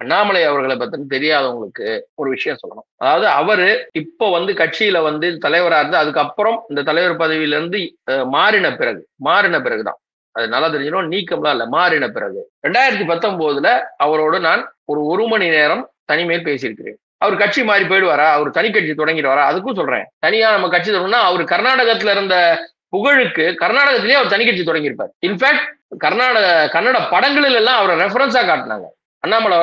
அண்ணாமலை அவர்களை பத்தி தெரியாதவங்களுக்கு ஒரு விஷயம் சொல்லணும். அதாவது அவரு இப்போ கட்சியில தலைவரா இருந்து அதுக்கப்புறம் இந்த தலைவர் பதவியில இருந்து மாறின பிறகுதான் அது நல்லா தெரிஞ்சிடும். நீக்கம்லாம் இல்ல, மாறின பிறகு 2019 அவரோடு நான் ஒரு மணி நேரம் தனிமையில் பேசியிருக்கிறேன். அவர் கட்சி மாறி போயிடுவாரா, அவர் தனி கட்சி தொடங்கிடுவாரா? அதுக்கும் சொல்றேன். தனியா நம்ம கட்சி தொடங்கினா அவர் கர்நாடகத்துல இருந்த புகழுக்கு கர்நாடகத்திலேயே அவர் தனி கட்சி தொடங்கியிருப்பார். இன்ஃபேக்ட் கன்னட படங்களில் எல்லாம் அவரை ரெஃபரன்ஸா காட்டினாங்க. அண்ணாமலை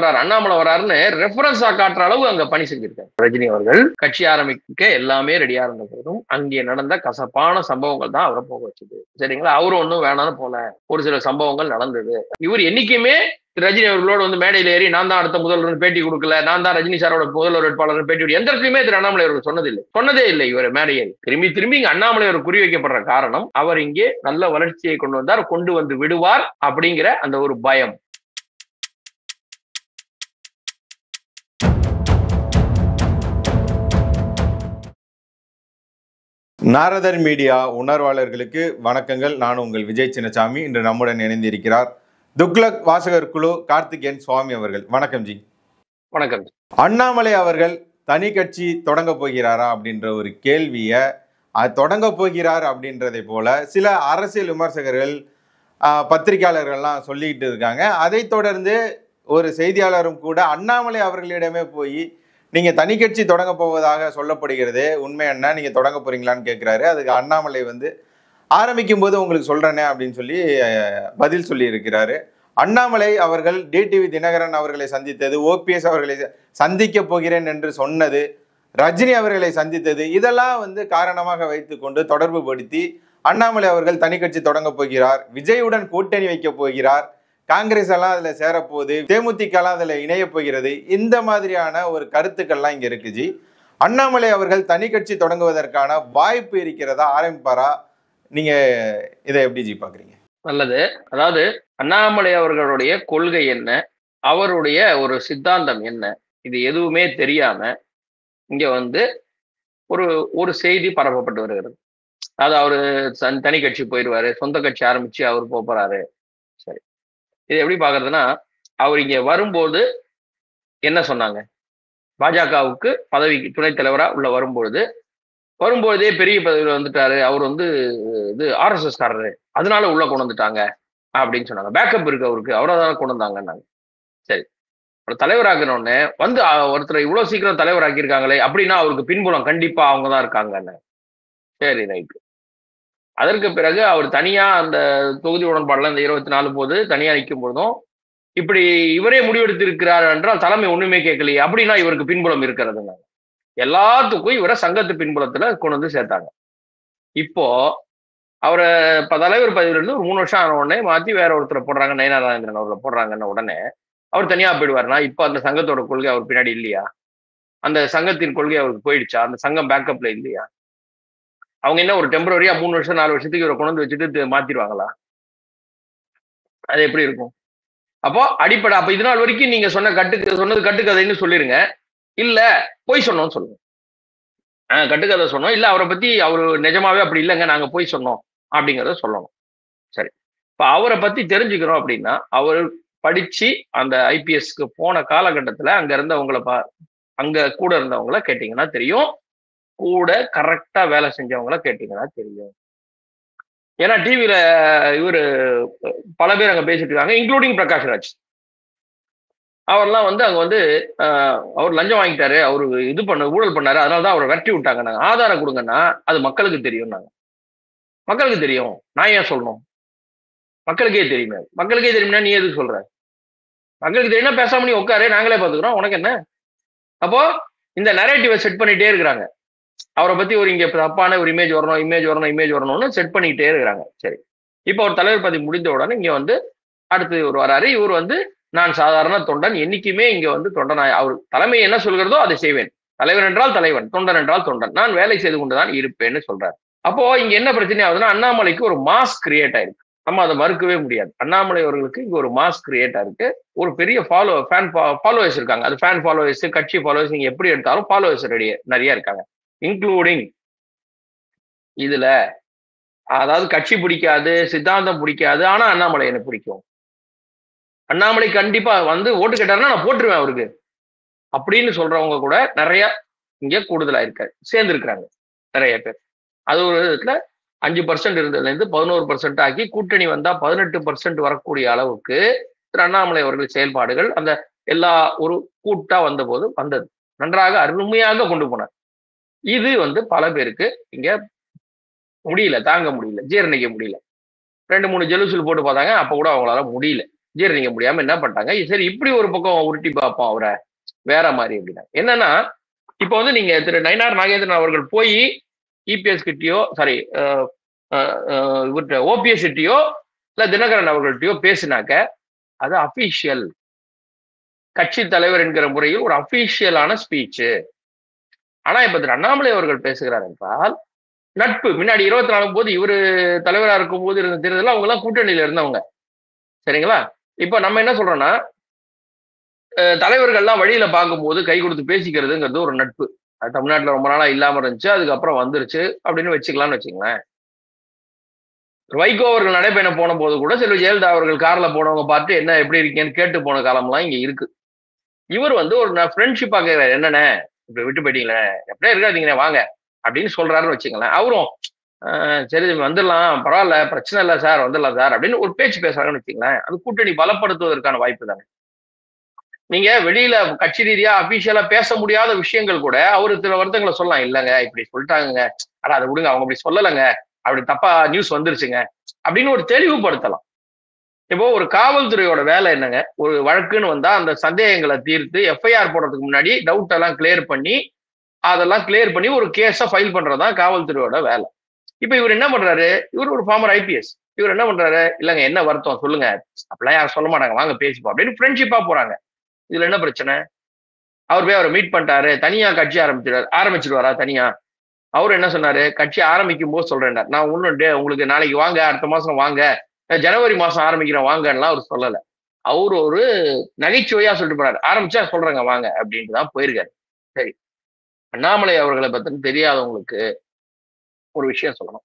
வராருன்னு ரெஃபரன்ஸா காட்டுற அளவு அங்க பணி செஞ்சிருக்காரு. ரஜினி அவர்கள் கட்சி ஆரம்பிக்க எல்லாமே ரெடியா இருந்த போதும் அங்கே நடந்த கசப்பான சம்பவங்கள் தான் அவரை போக வச்சது. சரிங்களா? அவரும் ஒன்றும் வேணாம்னு போல ஒரு சில சம்பவங்கள் நடந்தது. இவர் என்னைக்குமே ரஜினி அவர்களோட மேடையில ஏறி நான் தான் அடுத்த முதல்வர் பேட்டி கொடுக்கல, நான் தான் ரஜினி சாரோட முதல்வர் வேட்பாளர் பேட்டி எந்த இடத்துலயுமே திரு அண்ணாமலை அவர்கள் சொன்னதே இல்லை. இவர் மேடையில் திரும்பி இங்க அண்ணாமலை அவர் குறி வைக்கப்படுற காரணம் அவர் இங்கே நல்ல வளர்ச்சியை கொண்டு வந்து விடுவார் அப்படிங்கிற அந்த ஒரு பயம். நாரதர் மீடியா உணர்வாளர்களுக்கு வணக்கங்கள். நான் உங்கள் விஜய் சின்னசாமி. இன்று நம்முடன் இணைந்திருக்கிறார் துக்ளக் வாசகர் குழு கார்த்திகேயன் சுவாமி அவர்கள். வணக்கம் ஜி. வணக்கம். அண்ணாமலை அவர்கள் தனி கட்சி தொடங்க போகிறாரா அப்படின்ற ஒரு கேள்வியை தொடங்க போகிறார் அப்படின்றதை போல சில அரசியல் விமர்சகர்கள் பத்திரிகையாளர்கள்லாம் சொல்லிக்கிட்டு இருக்காங்க. அதை தொடர்ந்து ஒரு செய்தியாளரும் கூட அண்ணாமலை அவர்களிடமே போய் நீங்க தனி கட்சி தொடங்க போவதாக சொல்லப்படுகிறது, உண்மை என்ன, நீங்க தொடங்க போறீங்களான்னு கேட்கிறாரு. அதுக்கு அண்ணாமலை ஆரம்பிக்கும் போது உங்களுக்கு சொல்றேனே அப்படின்னு சொல்லி பதில் சொல்லி இருக்கிறாரு. அண்ணாமலை அவர்கள் டிடிவி தினகரன் அவர்களை சந்தித்தது, ஓபிஎஸ் அவர்களை சந்திக்க போகிறேன் என்று சொன்னது, ரஜினி அவர்களை சந்தித்தது, இதெல்லாம் காரணமாக வைத்துக்கொண்டு தொடர்பு படுத்தி அண்ணாமலை அவர்கள் தனி கட்சி தொடங்க போகிறார், விஜயுடன் கூட்டணி வைக்க போகிறார், காங்கிரஸ் எல்லாம் அதுல சேரப்போகுது, தேமுதிக எல்லாம் அதுல இணைய போகிறது, இந்த மாதிரியான ஒரு கருத்துக்கள்லாம் இங்க இருக்கு ஜி. அண்ணாமலை அவர்கள் தனி கட்சி தொடங்குவதற்கான வாய்ப்பு இருக்கிறதா, ஆரம்பிப்பாரா? நீங்க இதை எப்படி ஜி பாக்குறீங்க? நல்லது. அதாவது அண்ணாமலை அவர்களுடைய கொள்கை என்ன, அவருடைய ஒரு சித்தாந்தம் என்ன, இது எதுவுமே தெரியாம இங்க ஒரு செய்தி பரப்பப்பட்டு வருகிறது. அதாவது அவரு தனி கட்சி போயிடுவாரு, சொந்த கட்சி ஆரம்பிச்சு அவர் போறாரு. சரி, இது எப்படி பாக்குறதுன்னா, அவர் இங்க வரும்போது என்ன சொன்னாங்க, பாஜகவுக்கு பதவிக்கு துணைத் தலைவரா உள்ள வரும்போதே பெரிய பதவியில வந்துட்டாரு, அவர் இது ஆர்எஸ்எஸ் காரரு, அதனால உள்ள கொண்டு வந்துட்டாங்க அப்படின்னு சொன்னாங்க. பேக்கப் இருக்கு அவருக்கு, அவரால் கொண்டு வந்தாங்கன்னாங்க. சரி, தலைவராக்கணும்னு ஒருத்தர் இவ்வளவு சீக்கிரம் தலைவராக்கியிருக்காங்களே அப்படின்னா அவருக்கு பின்புலம் கண்டிப்பா அவங்கதான் இருக்காங்கன்னு. சரி, ரைட்டு. அதற்கு பிறகு அவர் தனியா அந்த தொகுதி உடன்பாடுல இந்த 24 போது தனியா நிற்கும் போதும் இப்படி இவரே முடிவெடுத்திருக்கிறார் என்றால் தலைமை ஒண்ணுமே கேட்கலையே அப்படின்னா இவருக்கு பின்புலம் இருக்கிறதுங்க. எல்லாத்துக்கும் இவரை சங்கத்து பின்புலத்துல கொண்டு சேர்த்தாங்க. இப்போ அவரை தலைவர் பதவியிலிருந்து ஒரு 3 வருஷம் ஆன உடனே மாத்தி வேற ஒருத்தரை போடுறாங்க, நயனா ராஜேந்திரன் அவர்களை போடுறாங்கன்னு உடனே அவர் தனியா போயிடுவாருன்னா இப்ப அந்த சங்கத்தோட கொள்கை அவர் பின்னாடி இல்லையா? அந்த சங்கத்தின் கொள்கை அவருக்கு போயிடுச்சா? அந்த சங்கம் பேக்கப்ல இல்லையா? அவங்க என்ன ஒரு டெம்பரரியா 3 வருஷம் 4 வருஷத்துக்கு இவரை கொண்டு வச்சுட்டு மாத்திடுவாங்களா? அது எப்படி இருக்கும்? அப்போ அடிப்படை அப்ப இது நாள் வரைக்கும் நீங்க சொன்னது கட்டுக்கதைன்னு சொல்லிருங்க, இல்ல போய் சொன்னோம்னு சொல்லுங்க. கட்டுக்கதை சொன்னோம், இல்ல அவரை பத்தி அவரு நிஜமாவே அப்படி இல்லைங்க நாங்க போய் சொன்னோம் அப்படிங்கிறத சொல்லணும். சரி, இப்ப அவரை பத்தி தெரிஞ்சுக்கிறோம் அப்படின்னா அவர் படிச்சு அந்த ஐபிஎஸ்க்கு போன காலகட்டத்துல அங்க கூட இருந்தவங்கள கேட்டீங்கன்னா தெரியும், கூட கரெக்டா வேலை செஞ்சவங்கள கேட்டீங்கன்னா தெரியும். ஏன்னா டிவியில இவரு பல பேர் அங்க பேசிட்டு இருக்காங்க, இன்க்ளூடிங் பிரகாஷ் ராஜ். அவர்லாம் அங்க அவர் லஞ்சம் வாங்கிட்டாரு, அவரு ஊழல் பண்ணாரு, அதனாலதான் அவரை விரட்டி விட்டாங்க. நாங்க ஆதாரம் கொடுங்கன்னா அது மக்களுக்கு தெரியும். மக்களுக்கு தெரியும், நான் ஏன் சொல்லணும்? மக்களுக்கே தெரியும்னா நீ எதுக்கு சொல்ற? மக்களுக்கு தெரியும்னா பேசாம நீ உட்காரு, நாங்களே பாத்துக்கிறோம், உனக்கு என்ன? அப்போ இந்த நரேட்டிவை செட் பண்ணிட்டே இருக்கிறாங்க. அவரை பத்தி இங்க தப்பான ஒரு இமேஜ் வரணும்னு செட் பண்ணிக்கிட்டே இருக்கிறாங்க. சரி, இப்போ ஒரு தலைவர் பதவி முடிந்த உடனே இங்க அடுத்து இவர் வராரு. இவர் நான் சாதாரண தொண்டன், என்னைக்குமே இங்க தொண்டன், அவர் தலைமை என்ன சொல்கிறதோ அதை செய்வேன், தலைவர் என்றால் தலைவன், தொண்டன் என்றால் தொண்டன், நான் வேலை செய்து கொண்டுதான் இருப்பேன்னு சொல்றாரு. அப்போ இங்க என்ன பிரச்சனை ஆகுதுன்னா, அண்ணாமலைக்கு ஒரு மாஸ் கிரியேட் ஆயிருக்கு. நம்ம அதை மறுக்கவே முடியாது. அண்ணாமலை அவர்களுக்கு இங்க ஒரு மாஸ் கிரியேட் ஆயிருக்கு. ஒரு பெரிய ஃபாலோவர்ஸ் இருக்காங்க. அது ஃபேன் ஃபாலோவர்ஸ், கட்சி ஃபாலோவர்ஸ், நீங்க எப்படி எடுத்தாலும் ஃபாலோவர்ஸ் நிறைய இருக்காங்க. இன்க்ளூடிங் இதுல அதாவது கட்சி பிடிக்காது, சித்தாந்தம் பிடிக்காது, ஆனா அண்ணாமலை எனக்கு பிடிக்கும், அண்ணாமலை கண்டிப்பா வந்து ஓட்டு கேட்டாருன்னா நான் போட்டுருவேன் அவருக்கு அப்படின்னு சொல்றவங்க கூட நிறைய இங்க கூடுதலா இருக்காரு, சேர்ந்து இருக்கிறாங்க நிறைய பேர். அது ஒரு விதத்துல 5% இருந்ததுல இருந்து 11% ஆக்கி கூட்டணி வந்தா 18% வரக்கூடிய அளவுக்கு திரு அண்ணாமலை அவர்கள் செயல்பாடுகள் அந்த எல்லா ஒரு கூட்டா வந்த போது வந்தது. நன்றாக அருமையாக கொண்டு போனார். இது வந்து பல பேருக்கு இங்க முடியல, தாங்க முடியல, ஜீரணிக்க முடியல. 2-3 ஜெலுசில் போட்டு பார்த்தாங்க, அப்ப கூட அவங்களால முடியல. ஜீரணிக்க முடியாம என்ன பண்ணிட்டாங்க, சரி இப்படி ஒரு பக்கம் உருட்டி பார்ப்போம் அவரை வேற மாதிரி அப்படின்னா என்னன்னா, இப்ப வந்து நீங்க திரு நயினார் நாகேந்திரன் அவர்கள் போய் இபிஎஸ் கிட்டயோ சாரி இவர்கிட்ட ஓபிஎஸ் கிட்டயோ இல்ல தினகரன் அவர்கள்ட்டயோ பேசினாக்க அது அபிஷியல் கட்சி தலைவர் என்கிற முறையில் ஒரு அபிஷியலான ஸ்பீச். ஆனா இப்ப திரு அண்ணாமலை அவர்கள் பேசுகிறார் என்றால் நட்பு. முன்னாடி 24 போது இவரு தலைவரா இருக்கும் போது இருந்த தேர்தல் அவங்க எல்லாம் கூட்டணியில இருந்தவங்க, சரிங்களா? இப்ப நம்ம என்ன சொல்றோம்னா, தலைவர்கள்லாம் வழியில பார்க்கும்போது கை கொடுத்து பேசிக்கிறதுங்கிறது ஒரு நட்பு. அது தமிழ்நாட்டுல ரொம்ப நாளா இல்லாம இருந்துச்சு, அதுக்கப்புறம் வந்துருச்சு அப்படின்னு வச்சுக்கலாம்னு வச்சுங்களேன். வைகோ அவர்கள் நடைபயணம் போன போது கூட செல்வி ஜெயலலிதா அவர்கள் கார்ல போனவங்க பார்த்து என்ன எப்படி இருக்கேன்னு கேட்டு போன காலம்லாம் இங்க இருக்கு. இவர் வந்து ஒரு ஃப்ரெண்ட்ஷிப்பா கேட்கிறாரு, என்னண்ணே இப்படி விட்டு போயிட்டீங்களே, எப்படியே இருக்காதீங்கண்ணே வாங்க அப்படின்னு சொல்றாருன்னு வச்சுங்களேன். அவரும் சரி வந்துடலாம், பரவாயில்ல, பிரச்சனை இல்லை சார், வந்துடலாம் சார் அப்படின்னு ஒரு பேச்சு பேசுறாங்கன்னு வச்சுங்களேன். அது கூட்டணி பலப்படுத்துவதற்கான வாய்ப்பு தானே. நீங்க வெளியில கட்சி ரீதியா அபிஷியலா பேச முடியாத விஷயங்கள் கூட அவரு சில வருத்தங்களை சொல்லலாம். இல்லங்க இப்படி சொல்லிட்டாங்க, ஆனா அதை விடுங்க, அவங்க அப்படி சொல்லலைங்க, அப்படி தப்பா நியூஸ் வந்துருச்சுங்க அப்படின்னு ஒரு தெளிவுபடுத்தலாம். இப்போ ஒரு காவல்துறையோட வேலை என்னங்க, ஒரு வழக்குன்னு வந்தா அந்த சந்தேகங்களை தீர்த்து எஃப்ஐஆர் போடுறதுக்கு முன்னாடி டவுட் எல்லாம் கிளியர் பண்ணி அதெல்லாம் கிளியர் பண்ணி ஒரு கேஸை ஃபைல் பண்றதுதான் காவல்துறையோட வேலை. இப்ப இவர் என்ன பண்றாரு, இவர் ஒரு ஃபார்மர் ஐபிஎஸ், இவர் என்ன பண்றாரு, இல்லங்க என்ன வருத்தம் சொல்லுங்க, அப்படிலாம் யாரும் சொல்ல மாட்டாங்க, வாங்க பேசிப்போம் அப்படின்னு ஃப்ரெண்ட்ஷிப்பா போறாங்க. இதுல என்ன பிரச்சனை? அவர் போய் அவரை மீட் பண்ணிட்டாரு, தனியா கட்சி ஆரம்பிச்சிருவாரா தனியா? அவரு என்ன சொன்னாரு, கட்சி ஆரம்பிக்கும் போது சொல்றேன், நான் ஒண்ணு உங்களுக்கு நாளைக்கு வாங்க, அடுத்த மாசம் வாங்க, ஜனவரி மாசம் ஆரம்பிக்கிறேன் வாங்கலாம் அவர் சொல்லல. அவரு ஒரு நகைச்சுவையா சொல்லிட்டு போறாரு, ஆரம்பிச்சா சொல்றேங்க வாங்க அப்படின்ட்டு தான் போயிருக்காரு. சரி, அண்ணாமலை அவர்களை பத்தி தெரியாதவங்களுக்கு ஒரு விஷயம் சொல்லணும்.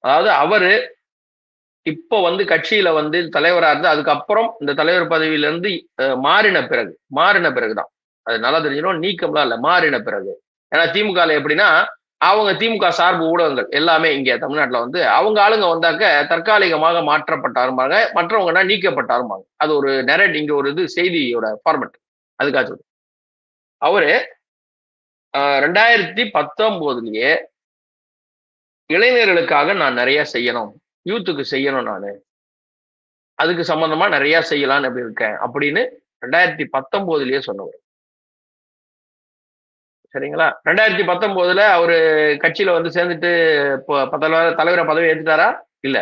அதாவது அவரு இப்போ வந்து கட்சியில வந்து தலைவரா இருந்து அதுக்கப்புறம் இந்த தலைவர் பதவியில இருந்து மாறின பிறகுதான் அது நல்லா தெரிஞ்சிடும், நீக்கம்லாம் இல்ல, மாறின பிறகு. ஏன்னா திமுக எப்படின்னா அவங்க திமுக சார்பு ஊடகங்கள் எல்லாமே இங்க தமிழ்நாட்டுல வந்து அவங்க ஆளுங்க வந்தாக்க தற்காலிகமாக மாற்றப்பட்டாருமாங்க, மற்றவங்கன்னா நீக்கப்பட்டாருமாங்க. அது ஒரு நெரேட், இங்க ஒரு இது செய்தியோட ஃபார்மெட். அதுக்காக அவரு 2019லயே இளைஞர்களுக்காக நான் நிறைய செய்யணும், யூத்துக்கு செய்யணும், நானு அதுக்கு சம்பந்தமா நிறைய செய்யலாம்னு எப்படி இருக்கேன் அப்படின்னு 2019லயே சொன்னவர். சரிங்களா? 2019 அவரு கட்சியில வந்து சேர்ந்துட்டு தலைவரை பதவி ஏற்றுட்டாரா? இல்ல.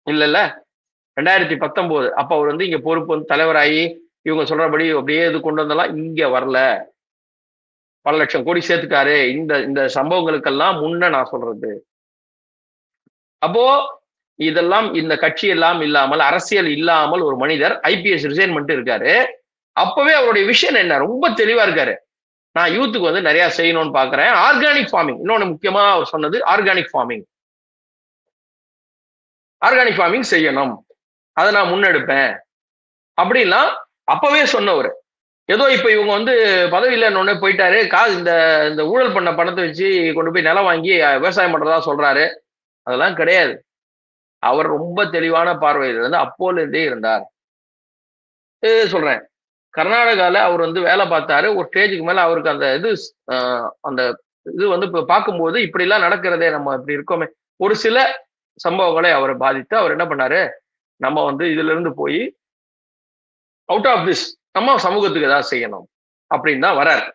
இல்ல 2019 அப்ப அவர் வந்து இங்க பொறுப்பு வந்து தலைவராகி இவங்க சொல்றபடி அப்படியே இது கொண்டு வந்தெல்லாம் இங்க வரல. பல லட்சம் கோடி சேர்த்துட்டாரு. இந்த சம்பவங்களுக்கெல்லாம் முன்ன நான் சொல்றது. அப்போ இதெல்லாம் இந்த கட்சி எல்லாம் இல்லாமல், அரசியல் இல்லாமல் ஒரு மனிதர் ஐபிஎஸ் ரிசைன் பண்ணிட்டு இருக்காரு. அப்பவே அவருடைய விஷன் என்ன, ரொம்ப தெளிவா இருக்காரு. நான் யூத்துக்கு வந்து நிறைய செய்யணும்னு பாக்குறேன். ஆர்கானிக் ஃபார்மிங், இன்னொன்னு முக்கியமா அவர் சொன்னது ஆர்கானிக் ஃபார்மிங் செய்யணும், அதை நான் முன்னெடுப்பேன் அப்படின்லாம் அப்பவே சொன்னவர். ஏதோ இப்ப இவங்க வந்து பதவியில ஒன்னே போயிட்டாரு, இந்த ஊழல் பண்ண பணத்தை வச்சு கொண்டு போய் நிலம் வாங்கி விவசாயம் பண்றதா சொல்றாரு. அதெல்லாம் கிடையாது. அவர் ரொம்ப தெளிவான பார்வையில இருந்து அப்போல இருந்தே இருந்தார். சொல்றேன், கர்நாடகால அவர் வந்து வேலை பார்த்தாரு. ஒரு ஸ்டேஜுக்கு மேல அவருக்கு அந்த இது வந்து இப்ப பார்க்கும்போது இப்படி எல்லாம் நடக்கிறதே, நம்ம இப்படி இருக்கோமே, ஒரு சில சம்பவங்களை அவரை பாதித்து அவர் என்ன பண்ணாரு, நம்ம வந்து இதுல இருந்து போய் அவுட் ஆஃப் திஸ் நம்ம சமூகத்துக்கு ஏதாவது செய்யணும் அப்படின்னு தான் வராரு.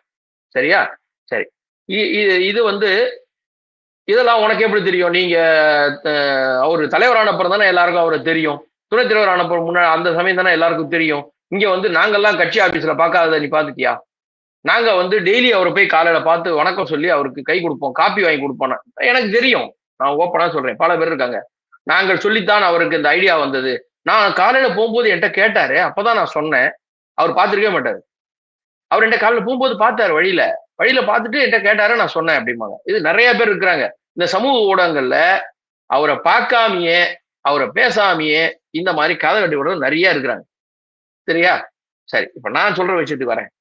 சரியா? சரி, இது வந்து இதெல்லாம் உனக்கு எப்படி தெரியும்? நீங்க அவரு தலைவரானப்புறம் தானே எல்லாருக்கும் அவரை தெரியும். துணைத் தலைவர் ஆனப்புறம் முன்னாடி அந்த சமயம் தானே எல்லாருக்கும் தெரியும். இங்க வந்து நாங்கெல்லாம் கட்சி ஆபீஸ்ல பார்க்காதத நீ பாத்துட்டியா? நாங்க வந்து டெய்லி அவரை போய் காலையில பார்த்து வணக்கம் சொல்லி அவருக்கு கை கொடுப்போம், காப்பி வாங்கி கொடுப்போம். எனக்கு தெரியும், நான் ஓப்பனா சொல்றேன், பல பேர் இருக்காங்க. நாங்கள் சொல்லித்தான் அவருக்கு இந்த ஐடியா வந்தது. நான் காலையில போகும்போது என்கிட்ட கேட்டாரு, அப்பதான் நான் சொன்னேன். அவர் பார்த்துருக்கவே மாட்டாரு. அவர் என்கிட்ட காலையில போகும்போது பார்த்தாரு, வழியில பார்த்துட்டு என்கிட்ட கேட்டாரு, நான் சொன்னேன் அப்படிம்பாங்க. இது நிறைய பேர் இருக்கிறாங்க இந்த சமூக ஊடகங்கள்ல. அவரை பார்க்காமையே, அவரை பேசாமையே இந்த மாதிரி கதை கட்டி விடுறது நிறைய இருக்கிறாங்க. சரியா? சரி, இப்ப நான் சொல்ற விஷயத்துக்கு வரேன்.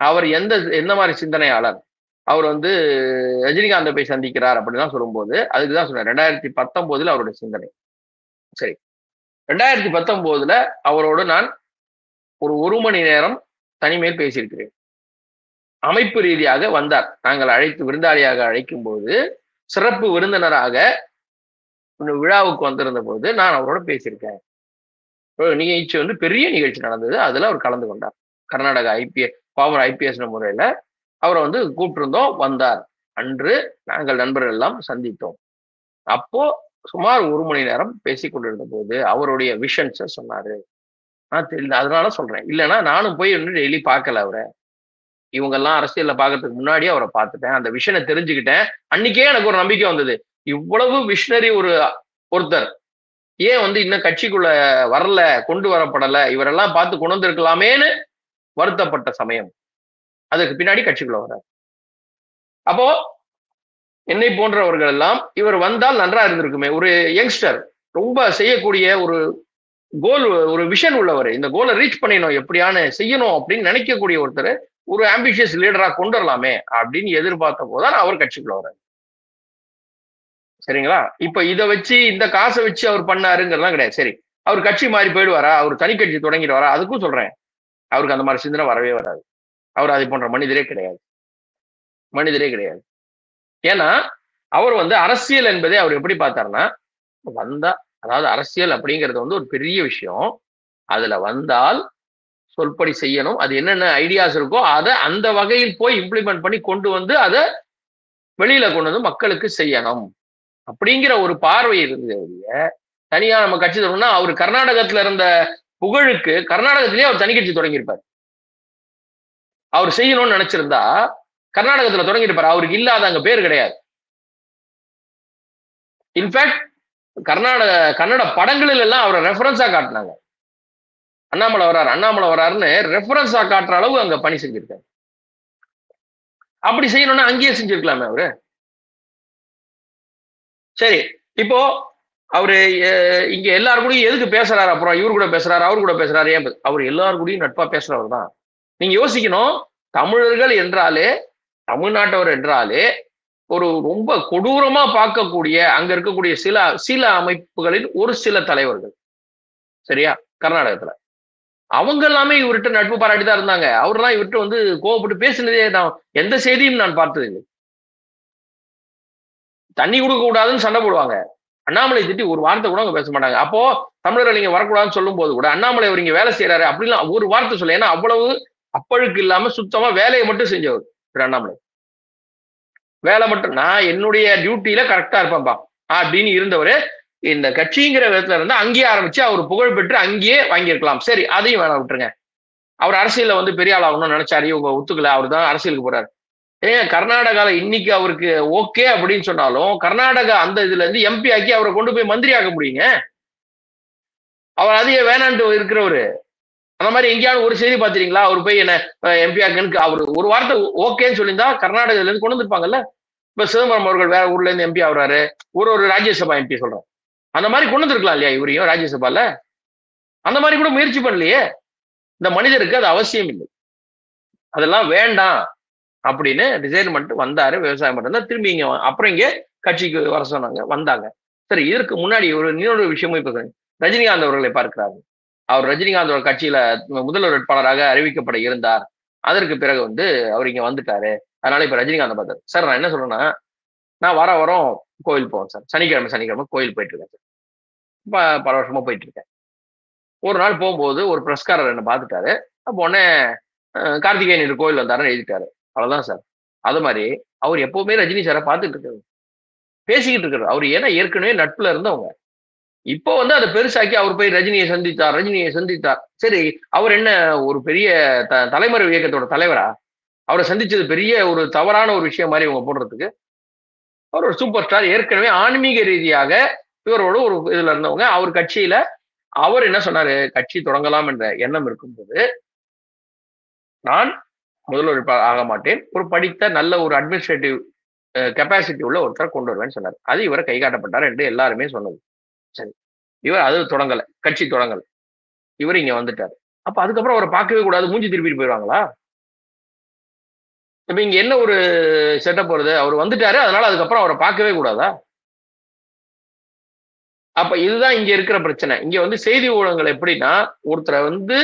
அவர் எந்த மாதிரி சிந்தனையாளர்? அவர் வந்து ரஜினிகாந்தை போய் சந்திக்கிறார் அப்படிலாம் சொல்லும்போது அதுக்குதான் சொன்னேன் 2019 அவருடைய சிந்தனை. சரி, 2019 அவரோடு நான் ஒரு மணி நேரம் தனிமையில் பேசியிருக்கிறேன். அமைப்பு ரீதியாக வந்தார். நாங்கள் விருந்தாளியாக அழைக்கும் போது சிறப்பு விருந்தினராக விழாவுக்கு வந்திருந்த போது நான் அவரோட பேசியிருக்கேன். நிகழ்ச்சி வந்து பெரிய நிகழ்ச்சி நடந்தது. அதுல அவர் கலந்து கொண்டார். கர்நாடகா ஃபார்மர் ஐபிஎஸ் முறையில அவரை வந்து கூப்பிட்டிருந்தோம், வந்தார். அன்று நாங்கள் நண்பர்கள் எல்லாம் சந்தித்தோம். அப்போ சுமார் 1 மணி நேரம் பேசிக் கொண்டிருந்த போது அவருடைய விஷன்ஸை சொன்னாரு. தெரியல, அதனால சொல்றேன். இல்லைன்னா நானும் போய் டெய்லி பார்க்கல அவரை. இவங்கெல்லாம் அரசியல்ல பார்க்கறதுக்கு முன்னாடியே அவரை பார்த்துட்டேன். அந்த விஷனை தெரிஞ்சுக்கிட்டேன். அன்னைக்கே எனக்கு ஒரு நம்பிக்கை வந்தது. இவ்வளவு விஷனரி ஒருத்தர் ஏன் வந்து இன்னும் கட்சிக்குள்ள வரல, கொண்டு வரப்படல, இவரெல்லாம் பார்த்து கொண்டு வந்திருக்கலாமேன்னு வருத்தப்பட்ட சமயம். அதுக்கு பின்னாடி கட்சிக்குள்ள வர்றார். அப்போ என்னை போன்றவர்கள் எல்லாம் இவர் வந்தால் நன்றா இருந்திருக்குமே. ஒரு யங்ஸ்டர் ரொம்ப செய்யக்கூடிய ஒரு விஷன் உள்ளவர். இந்த கோலை ரீச் பண்ணிடணும், எப்படியான செய்யணும் அப்படின்னு நினைக்கக்கூடிய ஒருத்தர் ஒரு ஆம்பிஷியஸ் லீடரா கொண்டு வரலாமே அப்படின்னு எதிர்பார்த்த போதுதான் அவர் கட்சிக்குள்ள வர்றாரு. சரிங்களா? இப்ப இதை வச்சு இந்த காசை வச்சு அவர் பண்ணாருங்கிறதுலாம் கிடையாது. சரி, அவர் கட்சி மாறி போயிடுவாரா, அவர் தனி கட்சி தொடங்கிடுவாரா? அதுக்கும் சொல்றேன், அவருக்கு அந்த மாதிரி சிந்தனை வரவே வராது. அவர் அதை போன்ற மனிதரே கிடையாது. ஏன்னா அவர் வந்து அரசியல் என்பதை அவர் எப்படி பார்த்தாருன்னா, வந்தா, அதாவது அரசியல் அப்படிங்கிறது வந்து ஒரு பெரிய விஷயம். அதுல வந்தால் சொல்படி செய்யணும். அது என்னென்ன ஐடியாஸ் இருக்கோ அதை அந்த வகையில் போய் இம்ப்ளிமெண்ட் பண்ணி கொண்டு வந்து அதை வெளியில கொண்டு வந்து மக்களுக்கு செய்யணும் அப்படிங்கிற ஒரு பார்வை இருந்தது. தனியா நம்ம கட்சி தொடங்கினா அவர் கர்நாடகத்துல இருந்த புகழுக்கு கர்நாடகத்திலேயே அவர் தனி கட்சி தொடங்கியிருப்பார். அவர் செய்யணும்னு நினைச்சிருந்தா கர்நாடகத்துல தொடங்கியிருப்பார். அவருக்கு இல்லாத அங்க பேர் கிடையாது. இன்ஃபேக்ட் கன்னட படங்களில் எல்லாம் அவரை ரெஃபரன்ஸா காட்டினாங்க. அண்ணாமலை வராருன்னு ரெஃபரன்ஸா காட்டுற அளவு அங்க பணி செஞ்சிருக்காரு. அப்படி செய்யணும்னா அங்கேயே செஞ்சிருக்கலாமே அவரு. சரி, இப்போ அவரு இங்க எல்லாரு கூடயும் எதுக்கு பேசுறாரு? அப்புறம் இவரு கூட பேசுறாரு, அவரு கூட பேசுறாரு. ஏன் அவர் எல்லாரு கூடயும் நட்பா பேசுறவர் தான். நீங்க யோசிக்கணும், தமிழர்கள் என்றாலே, தமிழ்நாட்டவர் என்றாலே ஒரு ரொம்ப கொடூரமா பார்க்கக்கூடிய அங்க இருக்கக்கூடிய சில அமைப்புகளில் ஒரு சில தலைவர்கள், சரியா, கர்நாடகத்துல அவங்க எல்லாமே இவர்கிட்ட நட்பு பாராட்டி தான் இருந்தாங்க. அவரெல்லாம் இவர்கிட்ட வந்து கோவப்பட்டு பேசினதே நான் எந்த செய்தியும் நான் பார்த்தது இல்லை. தண்ணி கொடுக்க கூடாதுன்னு சண்டை போடுவாங்க. அண்ணாமலை திட்டி ஒரு வார்த்தை கூட அவங்க பேச மாட்டாங்க. அப்போ தமிழர்கள் நீங்க வரக்கூடாதுன்னு சொல்லும் போது கூட அண்ணாமலை அவர் இங்க வேலை செய்யறாரு அப்படிலாம் ஒரு வார்த்தை சொல்ல. ஏன்னா அவ்வளவு அப்பழுக்கு இல்லாம சுத்தமா வேலையை மட்டும் செஞ்சவர் திரு அண்ணாமலை. வேலை மட்டும், நான் என்னுடைய டியூட்டியில கரெக்டா இருப்பேன்பா அப்படின்னு இருந்தவர். இந்த கட்சிங்கிற விதத்துல இருந்து அங்கேயே ஆரம்பிச்சு அவர் புகழ் பெற்று அங்கேயே வாங்கியிருக்கலாம். சரி, அதையும் வேணாம், விட்டுருங்க. அவர் அரசியல்ல வந்து பெரிய ஆள் ஆகணும்னு நினைச்சாரு, இவங்க ஒத்துக்கல, அவர் தான் அரசியலுக்கு போறாரு. கர்நாடகால இன்னைக்கு அவருக்கு ஓகே அப்படின்னு சொன்னாலும் கர்நாடகா அந்த இதுல இருந்து எம்பி ஆக்கி அவரை கொண்டு போய் மந்திரி ஆக்க முடியுங்க. அவர் அதையே வேணான்ட்டு இருக்கிறவரு. அந்த மாதிரி எங்கேயாவது ஒரு செய்தி பாத்தீங்களா? அவர் போய் என்ன எம்பி ஆக்குன்னு அவர் ஒரு வார்த்தை ஓகேன்னு சொல்லியிருந்தா கர்நாடகால இருந்து கொண்டு வந்திருப்பாங்கல்ல. இப்ப சிதம்பரம் அவர்கள் வேற ஊர்ல இருந்து எம்பி ஆகுறாரு, ஒரு ராஜ்யசபா எம்பி சொல்றோம். அந்த மாதிரி கொண்டு வந்திருக்கலாம் இல்லையா இவரையும் ராஜ்யசபால? அந்த மாதிரி கூட முயற்சி பண்ணலையே. இந்த மனிதருக்கு அது அவசியம் இல்லை, அதெல்லாம் வேண்டாம் அப்படின்னு டிசைன் பண்ணிட்டு வந்தாரு. விவசாயம் மட்டும்தான் திரும்பி இங்க அப்புறம் இங்க கட்சிக்கு வர சொன்னாங்க, வந்தாங்க. சரி, இதற்கு முன்னாடி இன்னொரு விஷயமும் இப்ப ரஜினிகாந்த் அவர்களை பார்க்கிறாரு. அவர் ரஜினிகாந்த் அவர் கட்சியில முதல்வர் வேட்பாளராக அறிவிக்கப்பட இருந்தார். அதற்கு பிறகு வந்து அவர் இங்க வந்துட்டாரு. அதனால இப்ப ரஜினிகாந்த் பார்த்தாரு. சார், நான் என்ன சொல்றேன்னா, நான் வாரம் கோயில் போவேன் சார். சனிக்கிழமை கோயில் போயிட்டு இருக்கேன் சார். பல வருஷமா போயிட்டு இருக்கேன். ஒரு நாள் போகும்போது ஒரு பிரஸ்காரர் என்ன பார்த்துட்டாரு. அப்போ உடனே கார்த்திகேயன் கோயில் வந்தாருன்னு எழுதிட்டாரு. அவ்வளவுதான் சார். அது மாதிரி அவர் எப்பவுமே ரஜினி சாரை பார்த்துட்டு இருக்காரு, பேசிக்கிட்டு இருக்காரு. அவர் ஏன்னா ஏற்கனவே நட்புல இருந்தவங்க. இப்போ வந்து அதை பெருசாக்கி அவர் போய் ரஜினியை சந்தித்தார். சரி, அவர் என்ன ஒரு பெரிய தலைமறை இயக்கத்தோட தலைவரா? அவரை சந்திச்சது பெரிய ஒரு தவறான ஒரு விஷயம் மாதிரி இவங்க போடுறதுக்கு. அவர் ஒரு சூப்பர் ஸ்டார். ஏற்கனவே ஆன்மீக ரீதியாக இவரோட ஒரு இதுல இருந்தவங்க. அவர் கட்சியில அவர் என்ன சொன்னாரு, கட்சி தொடங்கலாம் என்ற எண்ணம் இருக்கும்போது நான் முதல்வர் ஆக மாட்டேன், ஒரு படித்த நல்ல ஒரு அட்மினிஸ்ட்ரேட்டிவ் கெப்பாசிட்டி உள்ள ஒருத்தர் கொண்டு வருவேன்னு சொன்னார். அது இவரை கைகாட்டப்பட்டார் என்று எல்லாருமே சொன்னது. சரி, இவர் அது தொடங்கல, கட்சி தொடங்கல. இவர் இங்க வந்துட்டாரு. அப்ப அதுக்கப்புறம் அவரை பார்க்கவே கூடாது, மூஞ்சி திருப்பிட்டு போயிடுவாங்களா? இப்ப இங்க என்ன ஒரு செட்டப் வருது? அவர் வந்துட்டாரு, அதனால அதுக்கப்புறம் அவரை பார்க்கவே கூடாதா? அப்ப இதுதான் இங்க இருக்கிற பிரச்சனை. இங்க வந்து செய்தி ஊடகங்கள் எப்படின்னா, ஒருத்தரை வந்து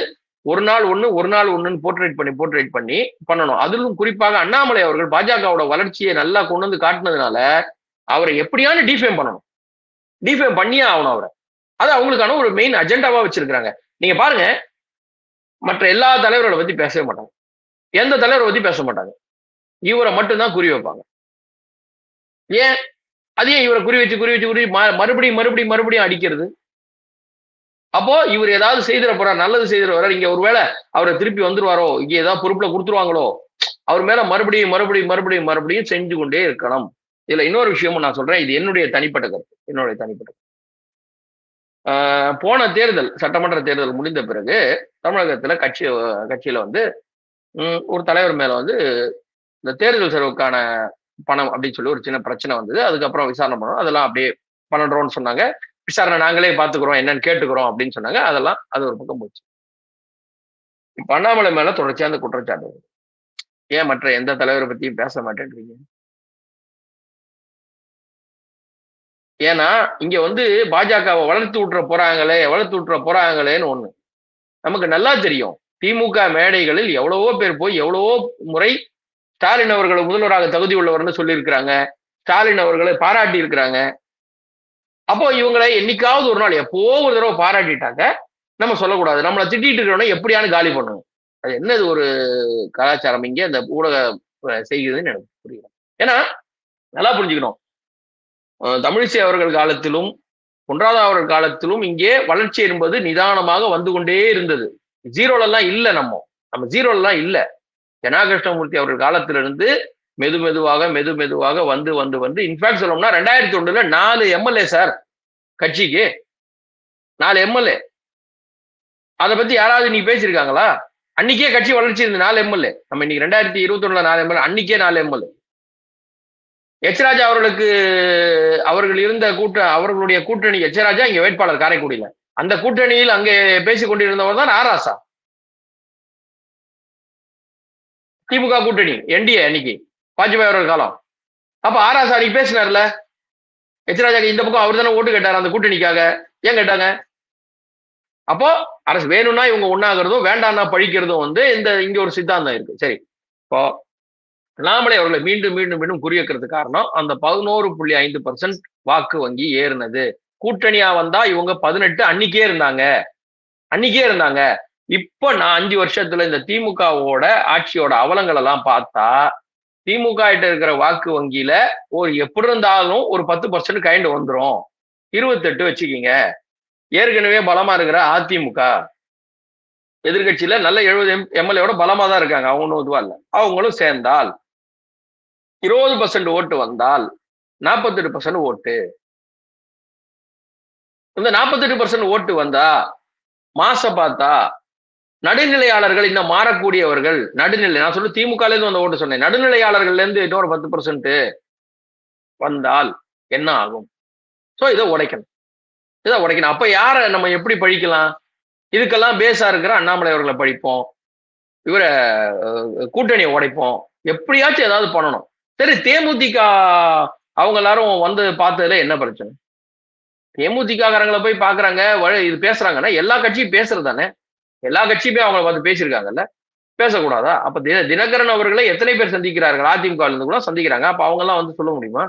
ஒரு நாள் ஒண்ணு, ஒரு நாள் ஒண்ணுன்னு போர்ட்ரேட் பண்ணி பண்ணணும். அதிலும் குறிப்பாக அண்ணாமலை அவர்கள் பாஜகவோட வளர்ச்சியை நல்லா கொண்டு வந்து காட்டுனதுனால, அவரை எப்படியாவது டிஃபேம் பண்ணணும். டிஃபேம் பண்ணியே ஆகணும் அவரை. அது அவங்களுக்கான ஒரு மெயின் அஜெண்டாவா வச்சிருக்காங்க. நீங்க பாருங்க, மற்ற எல்லா தலைவர்களை பத்தி பேசவே மாட்டாங்க. எந்த தலைவரை பத்தி பேச மாட்டாங்க. இவரை மட்டும் தான் குறி வைப்பாங்க. ஏன்? அது ஏன் இவரை குறி வச்சு மறுபடியும் அடிக்கிறது? அப்போ இவர் ஏதாவது செய்திட போறார், நல்லது செய்திட வர்றார். இங்க ஒருவேளை அவரை திருப்பி வந்துருவாரோ, இங்க ஏதாவது பொறுப்புல கொடுத்துருவாங்களோ, அவர் மேல மறுபடியும் செஞ்சு கொண்டே இருக்கணும். இதுல இன்னொரு விஷயமும் நான் சொல்றேன். இது என்னுடைய தனிப்பட்ட கருத்து. போன தேர்தல், சட்டமன்ற தேர்தல் முடிந்த பிறகு தமிழகத்துல கட்சியில வந்து ஒரு தலைவர் மேல வந்து இந்த தேர்தல் செலவுக்கான பணம் அப்படின்னு சொல்லி ஒரு சின்ன பிரச்சனை வந்தது. அதுக்கப்புறம் விசாரணை பண்ணோம். அதெல்லாம் அப்படியே பண்றோம்னு சொன்னாங்க. விசாரணை நாங்களே பாத்துக்கிறோம், என்னன்னு கேட்டுக்கிறோம் அப்படின்னு சொன்னாங்க. அதெல்லாம் அது ஒரு பக்கம் போச்சு. இப்ப அண்ணாமலை மேல தொடர்ச்சியா அந்த குற்றச்சாட்டு. ஏன் மற்ற எந்த தலைவரை பத்தியும் பேச மாட்டேன்றீங்க? ஏன்னா இங்க வந்து பாஜகவை வளர்த்து விட்டுற போறாங்களேன்னு ஒண்ணு நமக்கு நல்லா தெரியும். திமுக மேடைகளில் எவ்வளவோ பேர் போய் எவ்வளவோ முறை ஸ்டாலின் அவர்களை முதல்வராக தகுதி உள்ளவர்னு சொல்லியிருக்கிறாங்க. ஸ்டாலின் அவர்களை பாராட்டி இருக்கிறாங்க. அப்போ இவங்களை என்னைக்காவது ஒரு நாள் எப்போ ஒரு தடவை பாராட்டிட்டாங்க, நம்ம சொல்லக்கூடாது. நம்மளை திட்டிட்டு இருக்கிறோம்னா எப்படியானு காலி பண்ணுவோம். அது என்னது ஒரு கலாச்சாரம் இங்கே அந்த ஊடக செய்கிறதுன்னு எனக்கு புரியல. ஏன்னா நல்லா புரிஞ்சுக்கணும், தமிழிசை அவர்கள் காலத்திலும் பொன்ராதா அவர்கள் காலத்திலும் இங்கே வளர்ச்சி என்பது நிதானமாக வந்து கொண்டே இருந்தது. ஜீரோலாம் இல்ல, நம்ம ஜீரோலாம் இல்ல. ஜனா கிருஷ்ணமூர்த்தி அவர்கள் காலத்திலிருந்து மெதுவாக வந்து இன்ஃபேக்ட் சொல்லணும்னா 2001 4 எம்எல்ஏ சார் கட்சிக்கு 4 எம்எல்ஏ. அதை பத்தி யாராவது நீ பேசியிருக்காங்களா? அன்னைக்கே கட்சி வளர்ச்சி இருந்த 4 எம்எல்ஏ. நம்ம இன்னைக்கு 2021 4 எம்எல்ஏ, அன்னைக்கே 4 எம்எல்ஏ. எச் ராஜா அவர்கள் இருந்த அவர்களுடைய கூட்டணி, எச் ராஜா இங்க வேட்பாளர் காரைக்குடியில, அந்த கூட்டணியில் அங்கே பேசிக் கொண்டிருந்தவர் தான் ஆராசா. திமுக கூட்டணி என்டிஏ அன்னைக்கு வாஜ்பாய் அவர்கள் காலம். அப்ப ஆராசா அன்னைக்கு பேசினார்ல, எச் ராஜாக்கு இந்த பக்கம் அவர் தானே ஓட்டு கேட்டார் அந்த கூட்டணிக்காக. ஏன் கேட்டாங்க? அப்போ அரசு வேணும்னா இவங்க ஒண்ணாகிறதும் வேண்டாம்னா பழிக்கிறதும் வந்து இங்க ஒரு சித்தாந்தம் இருக்கு. சரி, இப்போ அண்ணாமலை அவர்களை மீண்டும் குறி வைக்கிறது காரணம் அந்த 11.5% வாக்கு வங்கி ஏறினது. கூட்டணியா வந்தா இவங்க 18 அன்னைக்கே இருந்தாங்க. இப்ப நான் 5 வருஷத்துல இந்த திமுகவோட ஆட்சியோட அவலங்கள் எல்லாம் பார்த்தா, திமுக கிட்ட இருக்கிற வாக்கு வங்கியில ஒரு எப்படி இருந்தாலும் ஒரு 10% கைண்டு வந்துரும். 28 வச்சுக்கீங்க. ஏற்கனவே பலமா இருக்கிற அதிமுக எதிர்கட்சியில நல்ல 70 எம்எல்ஏவோட பலமா தான் இருக்காங்க. அவங்க இதுவா இல்ல. அவங்களும் சேர்ந்தால் 20% ஓட்டு வந்தால் 48% ஓட்டு. இந்த 48% ஓட்டு வந்தா மாச பார்த்தா நடுநிலையாளர்கள் இன்னும் மாறக்கூடியவர்கள், நடுநிலை, நான் சொல்லு திமுக இருந்து வந்த ஓட்டு சொன்னேன், நடுநிலையாளர்கள்ல இருந்து இன்னொரு 10% வந்தால் என்ன ஆகும்? சோ இதை உடைக்கணும். அப்ப யார நம்ம எப்படி பழிக்கலாம்? இதுக்கெல்லாம் பேஸா இருக்கிற அண்ணாமலை அவர்களை பழிப்போம், இவரை கூட்டணியை உடைப்போம், எப்படியாச்சும் ஏதாவது பண்ணணும். சரி, தேமுதிக அவங்க எல்லாரும் வந்து பார்த்ததுல என்ன பிரச்சனை? தேமுதிக காரங்களை போய் பாக்குறாங்க, இது பேசுறாங்கன்னா எல்லா கட்சியும் பேசுறது தானே. எல்லா கட்சியுமே அவங்கள பார்த்து பேசியிருக்காங்கல்ல, பேசக்கூடாதா? அப்ப தினகரன் அவர்களை எத்தனை பேர் சந்திக்கிறார்கள்? அதிமுக இருந்து கூட சந்திக்கிறாங்க. அப்ப அவங்க எல்லாம் வந்து சொல்ல முடியுமா?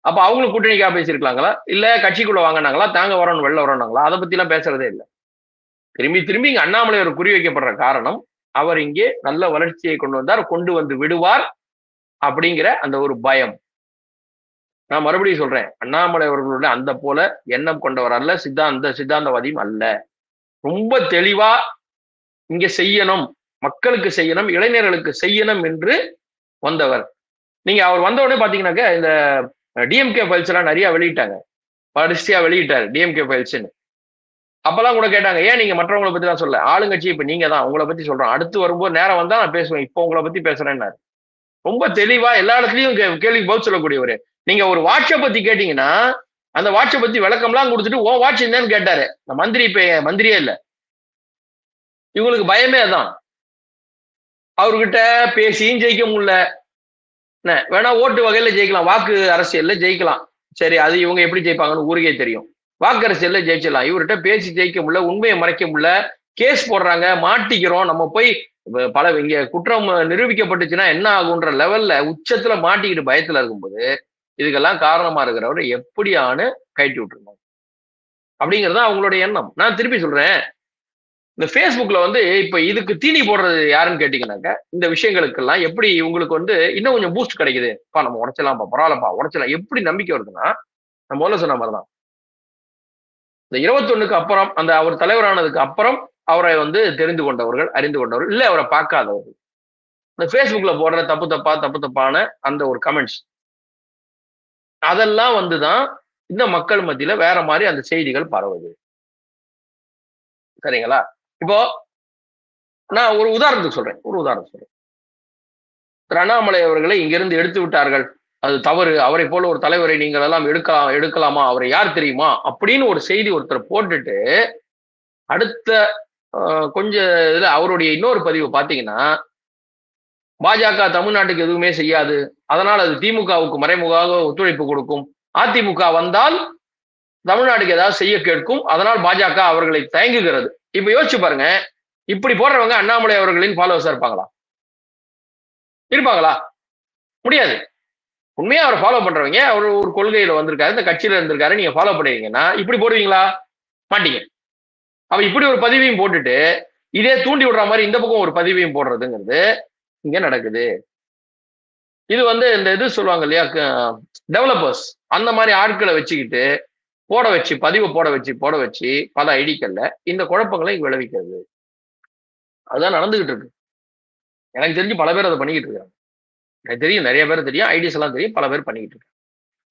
அப்ப அவங்களும் கூட்டணிக்காக பேசியிருக்கலாங்களா? இல்ல கட்சிக்குள்ள வாங்கினாங்களா, தாங்க வரணும் வெளில வரணுங்களா? அதை பத்தி எல்லாம் பேசுறதே இல்லை. திரும்பி இங்க அண்ணாமலை ஒரு குறி வைக்கப்படுற காரணம், அவர் இங்கே நல்ல வளர்ச்சியை கொண்டு வந்து விடுவார் அப்படிங்கிற அந்த ஒரு பயம். நான் மறுபடியும் சொல்றேன், அண்ணாமலை அவர்களுடைய அந்த போல எண்ணம் கொண்டவர் அல்ல, சித்தாந்தவாதியும் அல்ல. ரொம்ப தெளிவா இங்க செய்யணும், மக்களுக்கு செய்யணும், இளைஞர்களுக்கு செய்யணும் என்று வந்தவர். நீங்க அவர் வந்த உடனே பாத்தீங்கன்னாக்க இந்த டிஎம்கே ஃபைல்ஸ் எல்லாம் நிறைய வெளியிட்டாங்க, வரிசையா வெளியிட்டாரு டிஎம்கே ஃபைல்ஸ்ன்னு. அப்பெல்லாம் கூட கேட்டாங்க, ஏன் நீங்க மற்றவங்களை பத்தி தான் சொல்ல, ஆளுங்கட்சி இப்ப நீங்க தான், உங்களை பத்தி சொல்றோம், அடுத்து வரும்போது நேரம் வந்தா நான் பேசுவேன், இப்போ உங்களை பத்தி பேசுறேன்னாரு. ரொம்ப தெளிவா எல்லா இடத்துலயும் கேள்வி பதில் சொல்லக்கூடியவர். நீங்க ஒரு வாட்ஸ்அப் பத்தி கேட்டீங்கன்னா அந்த வாட்சை பத்தி விளக்கம்லாம் கொடுத்துட்டு ஓ வாட்ச் என்னன்னு கேட்டாரு. இந்த மந்திரி இப்ப மந்திரியே இல்ல. இவங்களுக்கு பயமே அதான். அவர்கிட்ட பேசியும் ஜெயிக்க முடியல. வேணா ஓட்டு வகையில ஜெயிக்கலாம், வாக்கு அரசியல்ல ஜெயிக்கலாம். சரி, அது இவங்க எப்படி ஜெயிப்பாங்கன்னு ஊருக்கே தெரியும். வாக்கு அரசியல்ல ஜெயிச்சிடலாம். இவர்கிட்ட பேசி ஜெயிக்க முடியல, உண்மையை மறைக்க முடியல, கேஸ் போடுறாங்க, மாட்டிக்கிறோம். நம்ம போய் பல இங்க குற்றம் நிரூபிக்கப்பட்டுச்சுன்னா என்ன ஆகுன்ற லெவல்ல உச்சத்துல மாட்டிக்கிட்டு பயத்துல இருக்கும்போது இதுக்கெல்லாம் காரணமா இருக்கிறவர் எப்படியானு கழட்டி விட்டுருந்தாங்க அப்படிங்கிறது அவங்களுடைய எண்ணம். நான் திருப்பி சொல்றேன், இந்த Facebookல இப்ப இதுக்கு தீனி போடுறது யாருன்னு கேட்டீங்கன்னாக்க, இந்த விஷயங்களுக்கெல்லாம் எப்படி இவங்களுக்கு இன்னும் கொஞ்சம் பூஸ்ட் கிடைக்குது. நம்ம உடைச்சலாம்ப்பா, பரவாயில்லப்பா, உடைச்சலாம், எப்படி நம்பிக்கை வருதுன்னா, நான் முதல்ல சொன்ன மாதிரிதான். இந்த 21க்கு அப்புறம் அந்த அவர் தலைவரானதுக்கு அப்புறம் அவரை தெரிந்து கொண்டவர்கள், அறிந்து கொண்டவர்கள், இல்ல அவரை பார்க்காதவர்கள், இந்த Facebookல போடுற தப்பு தப்பான அந்த ஒரு கமெண்ட்ஸ், அதெல்லாம் தான் இந்த மக்கள் மத்தியில வேற மாதிரி அந்த செய்திகள் பரவுது. சரிங்களா? இப்போ நான் ஒரு உதாரணத்துக்கு சொல்றேன். திரு அண்ணாமலை அவர்களை இங்கிருந்து எடுத்து விட்டார்கள், அது தவறு, அவரை போல ஒரு தலைவரை நீங்கள் எல்லாம் எடுக்கலாமா, அவரை யார் தெரியுமா அப்படின்னு ஒரு செய்தி ஒருத்தர் போட்டுட்டு அடுத்த கொஞ்ச இதுல அவருடைய இன்னொரு பதிவு பாத்தீங்கன்னா, பாஜக தமிழ்நாட்டுக்கு எதுவுமே செய்யாது, அதனால் அது திமுகவுக்கு மறைமுகமாக ஒத்துழைப்பு கொடுக்கும், அதிமுக வந்தால் தமிழ்நாட்டுக்கு ஏதாவது செய்ய கேட்கும், அதனால் பாஜக அவர்களை தயங்குகிறது. இப்ப யோசிச்சு பாருங்க, இப்படி போடுறவங்க அண்ணாமலை அவர்களின் ஃபாலோவர்ஸா இருப்பாங்களா? முடியாது. உண்மையா அவரை ஃபாலோ பண்றவங்க, அவர் ஒரு கொள்கையில வந்திருக்காரு, இந்த கட்சியில இருந்திருக்காரு, நீங்க ஃபாலோ பண்ணுவீங்கன்னா இப்படி போடுவீங்களா? மாட்டீங்க. அவ இப்படி ஒரு பதிவையும் போட்டுட்டு இதே தூண்டி விடுற மாதிரி இந்த பக்கம் ஒரு பதிவையும் போடுறதுங்கிறது இங்க நடக்குது. இது இந்த இது சொல்லுவாங்க இல்லையா, டெவலப்பர்ஸ், அந்த மாதிரி ஆட்களை வச்சுக்கிட்டு பதிவை போட வச்சு பல ஐடிக்கல்ல இந்த குழப்பங்களை விளைவிக்கிறது. அதுதான் நடந்துகிட்டு இருக்கு. எனக்கு தெரிஞ்சு பல பேர் அதை பண்ணிக்கிட்டு இருக்காங்க. எனக்கு தெரியும், நிறைய பேர் தெரியும், ஐடியாஸ் எல்லாம் தெரியும், பல பேர் பண்ணிக்கிட்டு இருக்காங்க.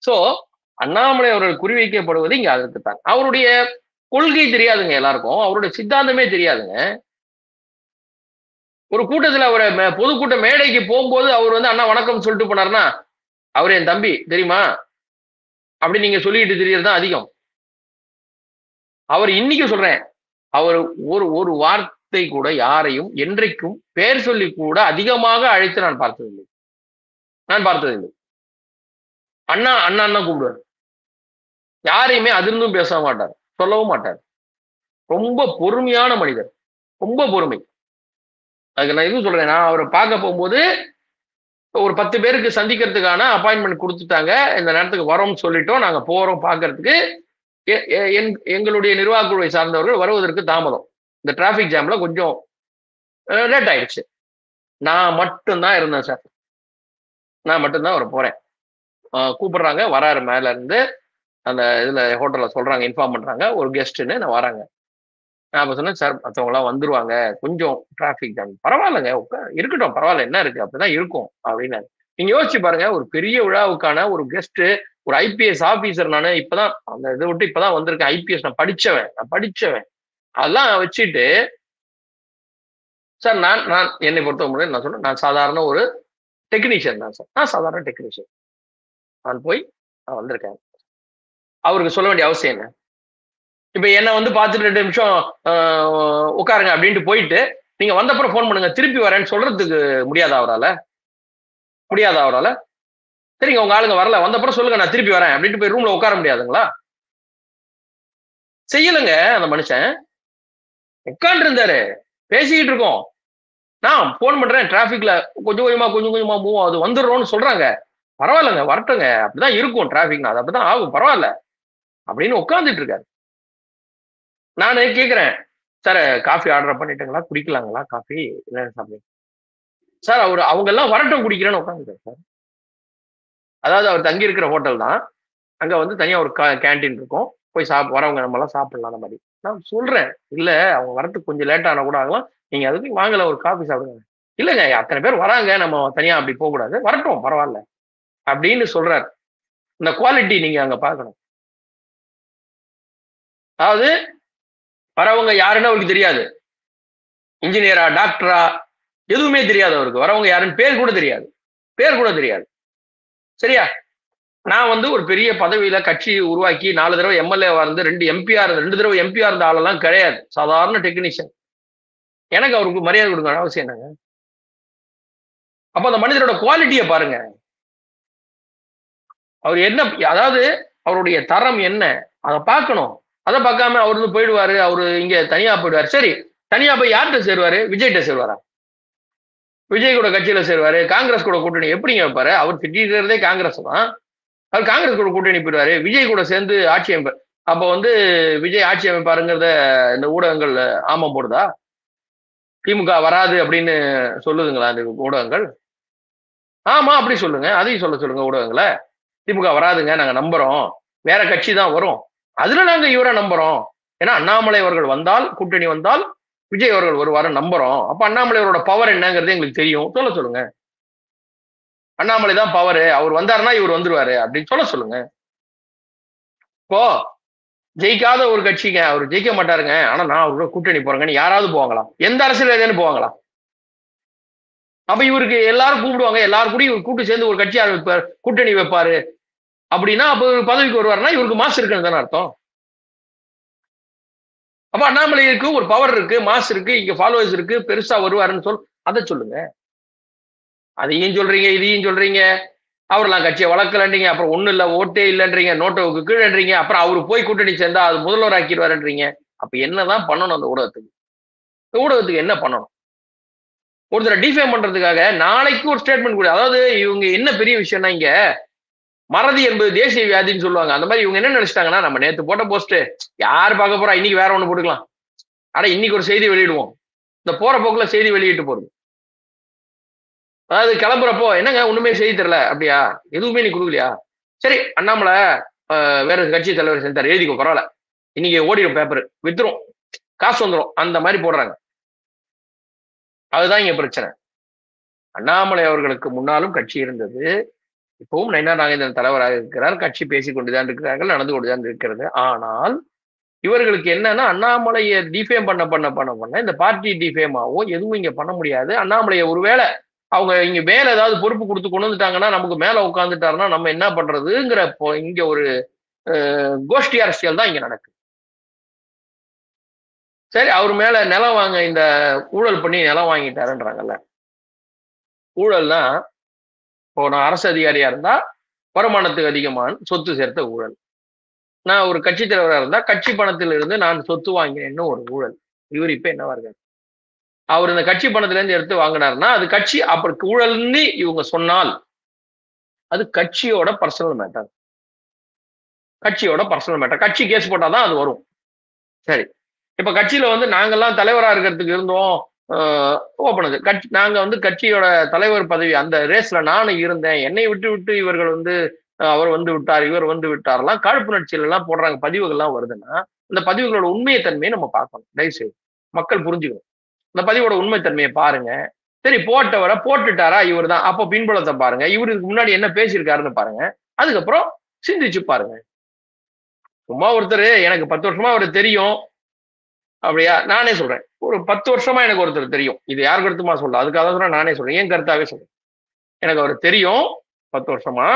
சோ அண்ணாமலை அவர்கள் குறிவைக்கப்படுவது இங்க அதற்குத்தான். அவருடைய கொள்கை தெரியாதுங்க எல்லாருக்கும், அவருடைய சித்தாந்தமே தெரியாதுங்க. ஒரு கூட்டத்துல அவரை பொதுக்கூட்ட மேடைக்கு போகும்போது அவர் அண்ணா வணக்கம் சொல்லிட்டு போனார்னா, அவர் என் தம்பி தெரியுமா அப்படி நீங்க சொல்லிட்டு தெரியறதுதான் அதிகம். அவர் இன்னைக்கு சொல்றேன், அவர் ஒரு வார்த்தை கூட யாரையும் என்றைக்கும் பெயர் சொல்லி கூட அதிகமாக அழைத்து நான் பார்த்ததில்லை. அண்ணா அண்ணா கூப்பிடுவார். யாரையுமே அதிர்ந்தும் பேச மாட்டார், சொல்லவும் மாட்டார். ரொம்ப பொறுமையான மனிதர், ரொம்ப பொறுமை. அதுக்கு நான் எதுவும் சொல்றேன், நான் அவரை பார்க்க போகும்போது ஒரு 10 பேருக்கு சந்திக்கிறதுக்கான அப்பாயின்மெண்ட் கொடுத்துட்டாங்க, இந்த நேரத்துக்கு வரோம்னு சொல்லிட்டோம், நாங்க போறோம் பார்க்கறதுக்கு. எங்களுடைய நிர்வாக குழுவை சார்ந்தவர்கள் வருவதற்கு தாமதம், இந்த டிராபிக் ஜாம்ல கொஞ்சம் லேட் ஆயிடுச்சு. நான் மட்டும்தான் இருந்தேன் சார், நான் மட்டும்தான் அவரை போறேன். கூப்பிடுறாங்க, வராரு மேல இருந்து, அந்த இதுல ஹோட்டல்ல சொல்றாங்க, இன்ஃபார்ம் பண்றாங்க ஒரு கெஸ்ட்னு, நான் வராங்க. நான் அப்ப சொன்னேன், சார் மற்றவங்க எல்லாம் வந்துருவாங்க, கொஞ்சம் டிராபிக் ஜாம். பரவாயில்லைங்க, இருக்கட்டும், பரவாயில்ல, என்ன இருக்கு, அப்படிதான் இருக்கும் அப்படின்னு. நீங்க யோசிச்சு பாருங்க, ஒரு பெரிய விழாவுக்கான ஒரு கெஸ்ட், ஒரு ஐபிஎஸ் ஆபீசர், நானு இப்பதான் அந்த இதை விட்டு இப்பதான் வந்திருக்கேன், ஐபிஎஸ் நான் படிச்சவன் அதெல்லாம் வச்சுட்டு, சார் நான் என்னை பொறுத்தவரை நான் சொன்னேன், நான் சாதாரண ஒரு டெக்னீஷியன் தான் சார், நான் சாதாரண டெக்னீஷியன், நான் போய் நான் வந்திருக்கேன். அவருக்கு சொல்ல வேண்டிய அவசியம் என்ன? இப்ப என்ன பார்த்துட்டு 2 நிமிஷம் உட்காருங்க அப்படின்ட்டு போயிட்டு நீங்க வந்தப்புறம் போன் பண்ணுங்க திருப்பி வரேன்னு சொல்றதுக்கு முடியாதா அவரால? சரிங்க, உங்க ஆளுங்க வரல, வந்தப்புறம் சொல்லுங்க நான் திருப்பி வரேன் அப்படின்ட்டு போய் ரூம்ல உட்கார முடியாதுங்களா? செய்யலங்க. அந்த மனுஷன் உட்கார்ந்து இருந்தாரு, பேசிக்கிட்டு இருக்கோம், நான் போன் பண்றேன், டிராபிக்ல கொஞ்சம் கொஞ்சமா மூவ் ஆகுது, வந்துடுறோம்னு சொல்றாங்க. பரவாயில்லங்க, வரட்டுங்க, அப்படிதான் இருக்கும் டிராபிக்னா, அது அப்படிதான் ஆகும், பரவாயில்ல அப்படின்னு உட்கார்ந்துட்டு இருக்காரு. நானு கேக்குறேன், சார் காஃபி ஆர்டர் பண்ணிட்டுங்களா, குடிக்கலாங்களா காஃபி, என்ன சாப்பிடுங்க சார்? அவங்க எல்லாம் வரட்டும் குடிக்கிறேன்னு உட்காந்துருக்காரு சார். அதாவது அவர் தங்கி இருக்கிற ஹோட்டல் தான், அங்க தனியா ஒரு கேன்டீன் இருக்கும், போய் வரவங்க நம்ம எல்லாம் சாப்பிடலாம். அந்த மாதிரி நான் சொல்றேன், இல்ல அவங்க வரத்துக்கு கொஞ்சம் லேட் ஆனா கூட ஆகலாம், நீங்க அதுக்கு வாங்கல ஒரு காஃபி சாப்பிடுங்க. இல்லங்க, அத்தனை பேர் வராங்க, நம்ம தனியா அப்படி போக கூடாது, வரட்டும் பரவாயில்ல அப்படின்னு சொல்றாரு. இந்த குவாலிட்டி நீங்க அங்க பாக்கணும். அதாவது வரவங்க யாருன்னு அவருக்கு தெரியாது, இன்ஜினியரா டாக்டரா எதுவுமே தெரியாது அவருக்கு, வரவங்க யாருன்னு பேர் கூட தெரியாது, சரியா? நான் வந்து ஒரு பெரிய பதவியில கட்சி உருவாக்கி 4 தடவை எம்எல்ஏவா இருந்து 2 எம்பியா இருந்து 2 தடவை எம்பியா இருந்த ஆளெல்லாம் கிடையாது. சாதாரண டெக்னீஷியன். எனக்கு அவருக்கு மரியாதை கொடுக்கணும் அவசியம் என்னங்க? அப்ப அந்த மனிதரோட குவாலிட்டியை பாருங்க. அவர் என்ன, அதாவது அவருடைய தரம் என்ன, அதை பார்க்கணும். அதை பார்க்காம அவர் வந்து போயிடுவாரு, அவரு இங்க தனியா போயிடுவாரு. சரி, தனியா போய் யார்கிட்ட சேருவாரு? விஜய்கிட்ட சேருவாரா? விஜய் கூட கட்சியில சேருவாரு, காங்கிரஸ் கூட கூட்டணி எப்படிங்க வைப்பாரு? அவர் திட்டிக்கிறதே காங்கிரஸ் தான். அவர் காங்கிரஸ் கூட கூட்டணி போயிடுவாரு, விஜய் கூட சேர்ந்து ஆட்சி அமைப்பார். அப்ப வந்து விஜய் ஆட்சி அமைப்பாருங்கிறத இந்த ஊடகங்கள் ஆமம் போடுதா? திமுக வராது அப்படின்னு சொல்லுதுங்களா இந்த ஊடகங்கள்? ஆமா, அப்படி சொல்லுங்க, அதையும் சொல்லுங்க ஊடகங்களை. திமுக வராதுங்க, நாங்க நம்புறோம், வேற கட்சி தான் வரும், அதுல நாங்க இவரை நம்புறோம். ஏன்னா அண்ணாமலை அவர்கள் வந்தால், கூட்டணி வந்தால் விஜய் அவர்கள் வருவாரு நம்புறோம். அப்ப அண்ணாமலை அவரோட பவர் என்னங்கிறது எங்களுக்கு தெரியும், சொல்லுங்க. அண்ணாமலை தான் பவர், அவர் வந்தாருன்னா இவர் வந்துருவாரு அப்படின்னு சொல்லுங்க. இப்போ ஜெயிக்காத ஒரு கட்சிங்க, அவர் ஜெயிக்க மாட்டாருங்க, ஆனா நான் அவரோட கூட்டணி போறேங்கன்னு யாராவது போவாங்களா? எந்த அரசியல் போவாங்களா? அப்ப இவருக்கு எல்லாரும் கூப்பிடுவாங்க, எல்லாரும் கூட இவர் கூட்டு சேர்ந்து ஒரு கட்சி ஆரம்பிப்பார், கூட்டணி வைப்பாரு அப்படின்னா, அப்ப பதவிக்கு வருவாருன்னா இவருக்கு மாசு இருக்குன்னு தானே அர்த்தம். அப்ப அண்ணாமலைக்கு ஒரு பவர் இருக்கு, மாஸ் இருக்கு, இங்க ஃபாலோவர்ஸ் இருக்கு, பெருசா வருவாருன்னு அதை சொல்லுங்க. அதையும் சொல்றீங்க, இதையும் சொல்றீங்க. அவரெல்லாம் கட்சியை வளர்க்கலன்றீங்க, அப்புறம் ஒண்ணும் இல்ல, ஓட்டே இல்லைன்றீங்க, நோட்டோவுக்கு கீழன்றீங்க, அப்புறம் அவரு போய் கூட்டணி சேர்ந்தா அது முதல்வர் ஆக்கிடுவாருன்றீங்க. அப்ப என்னதான் பண்ணணும் அந்த ஊடகத்துக்கு? ஊடகத்துக்கு என்ன பண்ணணும்? ஒருத்தரை டிஃபேம் பண்றதுக்காக நாளைக்கு ஒரு ஸ்டேட்மெண்ட் கூட, அதாவது இவங்க என்ன பெரிய விஷயம்னா, இங்க மறதி என்பது தேசிய வியாதின்னு சொல்லுவாங்க. அந்த மாதிரி இவங்க என்ன நினைச்சிட்டாங்கன்னா, நம்ம நேத்து போட்ட போஸ்ட் யார் பார்க்க போறா, இன்னைக்கு வேற ஒண்ணு போட்டுக்கலாம், ஆனா இன்னைக்கு ஒரு செய்தி வெளியிடுவோம், இந்த போற போக்குல செய்தி வெளியிட்டு போறது. அதாவது கிளம்புறப்போ என்னங்க ஒண்ணுமே செய்தி தரல, அப்படியா, எதுவுமே நீ கொடுக்கலையா, சரி அண்ணாமலை வேற கட்சி தலைவர் செஞ்சார், எழுதிக்கோ பரவாயில்ல, இன்னைக்கு ஓடிடும், பேப்பர் வித்துரும், காசு வந்துடும், அந்த மாதிரி போடுறாங்க. அதுதான் இங்க பிரச்சனை. அண்ணாமலை அவர்களுக்கு முன்னாலும் கட்சி இருந்தது, இப்பவும் நயினார் நாகேந்திரன் தலைவராக இருக்கிறார், கட்சி பேசிக் கொண்டுதான் இருக்கிறார்கள், நடந்து கொண்டுதான் இருக்கிறது. ஆனால் இவர்களுக்கு என்னன்னா, அண்ணாமலையை டிஃபேம் பண்ண இந்த பார்ட்டி டிஃபேம் ஆகும், எதுவும் இங்க பண்ண முடியாது. அண்ணாமலையை ஒருவேளை அவங்க இங்க மேல ஏதாவது பொறுப்பு கொடுத்து கொண்டு வந்துட்டாங்கன்னா, நமக்கு மேல உட்காந்துட்டாருன்னா நம்ம என்ன பண்றதுங்கிற இங்க ஒரு கோஷ்டி அரசியல் தான் இங்க நடக்குது. சரி, அவர் மேல நிலம் வாங்க, இந்த ஊழல் பண்ணி நிலம் வாங்கிட்டாருன்றாங்கல்ல, ஊழல்னா இப்போ நான் அரசு அதிகாரியா இருந்தா வருமானத்துக்கு அதிகமான சொத்து சேர்த்த ஊழல், நான் ஒரு கட்சி தலைவராக இருந்தா கட்சி பணத்திலிருந்து நான் சொத்து வாங்கினேன்னு ஒரு ஊழல். இவர் இப்ப என்னவா இருக்காரு? அவர் இந்த கட்சி பணத்துல இருந்து எடுத்து வாங்கினாருன்னா அது கட்சி அப்படி ஊழல்னு இவங்க சொன்னால் அது கட்சியோட பர்சனல் மேட்டர். கட்சி கேஸ் போட்டாதான் அது வரும். சரி, இப்ப கட்சியில வந்து நாங்கெல்லாம் தலைவரா இருக்கிறதுக்கு இருந்தோம், ஓப்பனது கட்சி, நாங்க வந்து கட்சியோட தலைவர் பதவி அந்த ரேஸ்ல நானும் இருந்தேன், என்னை விட்டு இவர்கள் வந்து அவர் வந்து விட்டார், இவர் வந்து விட்டார்லாம் காழ்ப்புணர்ச்சியில எல்லாம் போடுறாங்க, பதிவுகள்லாம் வருதுன்னா இந்த பதிவுகளோட உண்மைத்தன்மையை நம்ம பார்க்கணும். தயவுசெய்து மக்கள் புரிஞ்சுக்கணும். இந்த பதிவோட உண்மைத்தன்மையை பாருங்க. சரி, போட்டவரை போட்டுட்டாரா இவர் தான், அப்போ பின்புலத்தை பாருங்க, இவருக்கு முன்னாடி என்ன பேசியிருக்காருன்னு பாருங்க, அதுக்கப்புறம் சிந்திச்சு பாருங்க. சும்மா ஒருத்தர் எனக்கு 10 வருஷமா அவர் தெரியும் அப்படியா, நானே சொல்றேன், ஒரு 10 வருஷமா எனக்கு ஒருத்தர் தெரியும், இது யார் கருத்துமா சொல்ல, அதுக்காக சொல்ல, நானே சொல்றேன், ஏன் கருத்தாவே சொல்றேன். எனக்கு அவர் தெரியும் 10 வருஷமா,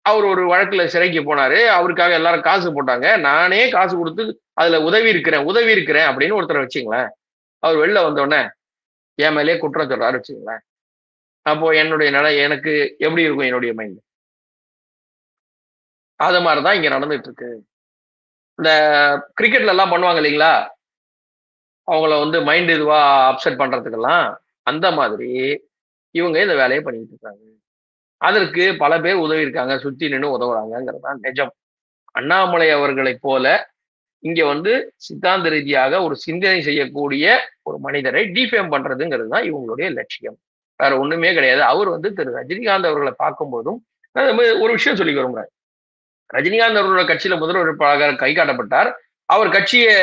அவர் ஒரு வழக்குல சிறைக்கு போனாரு, அவருக்காக எல்லாரும் காசு போட்டாங்க, நானே காசு கொடுத்து அதுல உதவி இருக்கிறேன் அப்படின்னு ஒருத்தரை வச்சுங்களேன், அவர் வெளில வந்தோடனே என் மேலேயே குற்றம் சொல்றாரு வச்சுங்களேன், அப்போ என்னுடைய நிலை எனக்கு எப்படி இருக்கும்? என்னுடைய மைண்ட் அது மாதிரிதான் இங்க நடந்துட்டு இருக்கு. இந்த கிரிக்கெட்ல எல்லாம் பண்ணுவாங்க இல்லைங்களா, அவங்கள வந்து மைண்ட் இதுவா அப்செட் பண்றதுக்கெல்லாம், அந்த மாதிரி இவங்க இந்த வேலையை பண்ணிட்டு இருக்காங்க. அதற்கு பல பேர் உதவி இருக்காங்க, சுத்தி நின்று உதவுறாங்கிறது தான் நிஜம். அண்ணாமலை அவர்களை போல இங்க வந்து சித்தாந்த ரீதியாக ஒரு சிந்தனை செய்யக்கூடிய ஒரு மனிதரை டிஃபேம் பண்றதுங்கிறது தான் இவங்களுடைய லட்சியம், வேற ஒண்ணுமே கிடையாது. அவர் வந்து திரு ரஜினிகாந்த் அவர்களை பார்க்கும்போதும் ஒரு விஷயம் சொல்லி விரும்புறாரு. ரஜினிகாந்த் அவர்களோட கட்சியில முதல்வர் வேட்பாளராக கை காட்டப்பட்டார், அவர் கட்சியை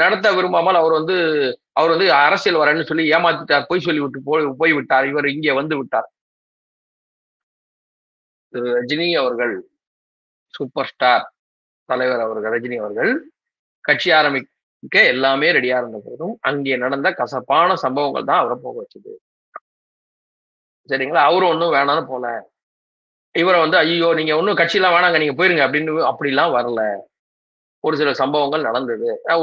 நடத்த விரும்பாமல் அவர் வந்து அரசியல் வரேன்னு சொல்லி ஏமாத்திட்டார், பொய் சொல்லி விட்டு போய்விட்டார், இவர் இங்கே வந்து விட்டார். திரு ரஜினி அவர்கள் சூப்பர் ஸ்டார் தலைவர் அவர்கள் ரஜினி அவர்கள் கட்சி ஆரம்பிக்க எல்லாமே ரெடியா இருந்த போதும் அங்கே நடந்த கசப்பான சம்பவங்கள் தான் அவரை போக வச்சது. சரிங்களா, அவரும் ஒன்றும் வேணான்னு போல. இவரை வந்து ஐயோ நீங்க ஒன்றும் கட்சியெல்லாம் வேணாங்க நீங்க போயிருங்க அப்படின்னு அப்படிலாம் வரல. ஒரு சில சம்பவங்கள் நடந்தது. அது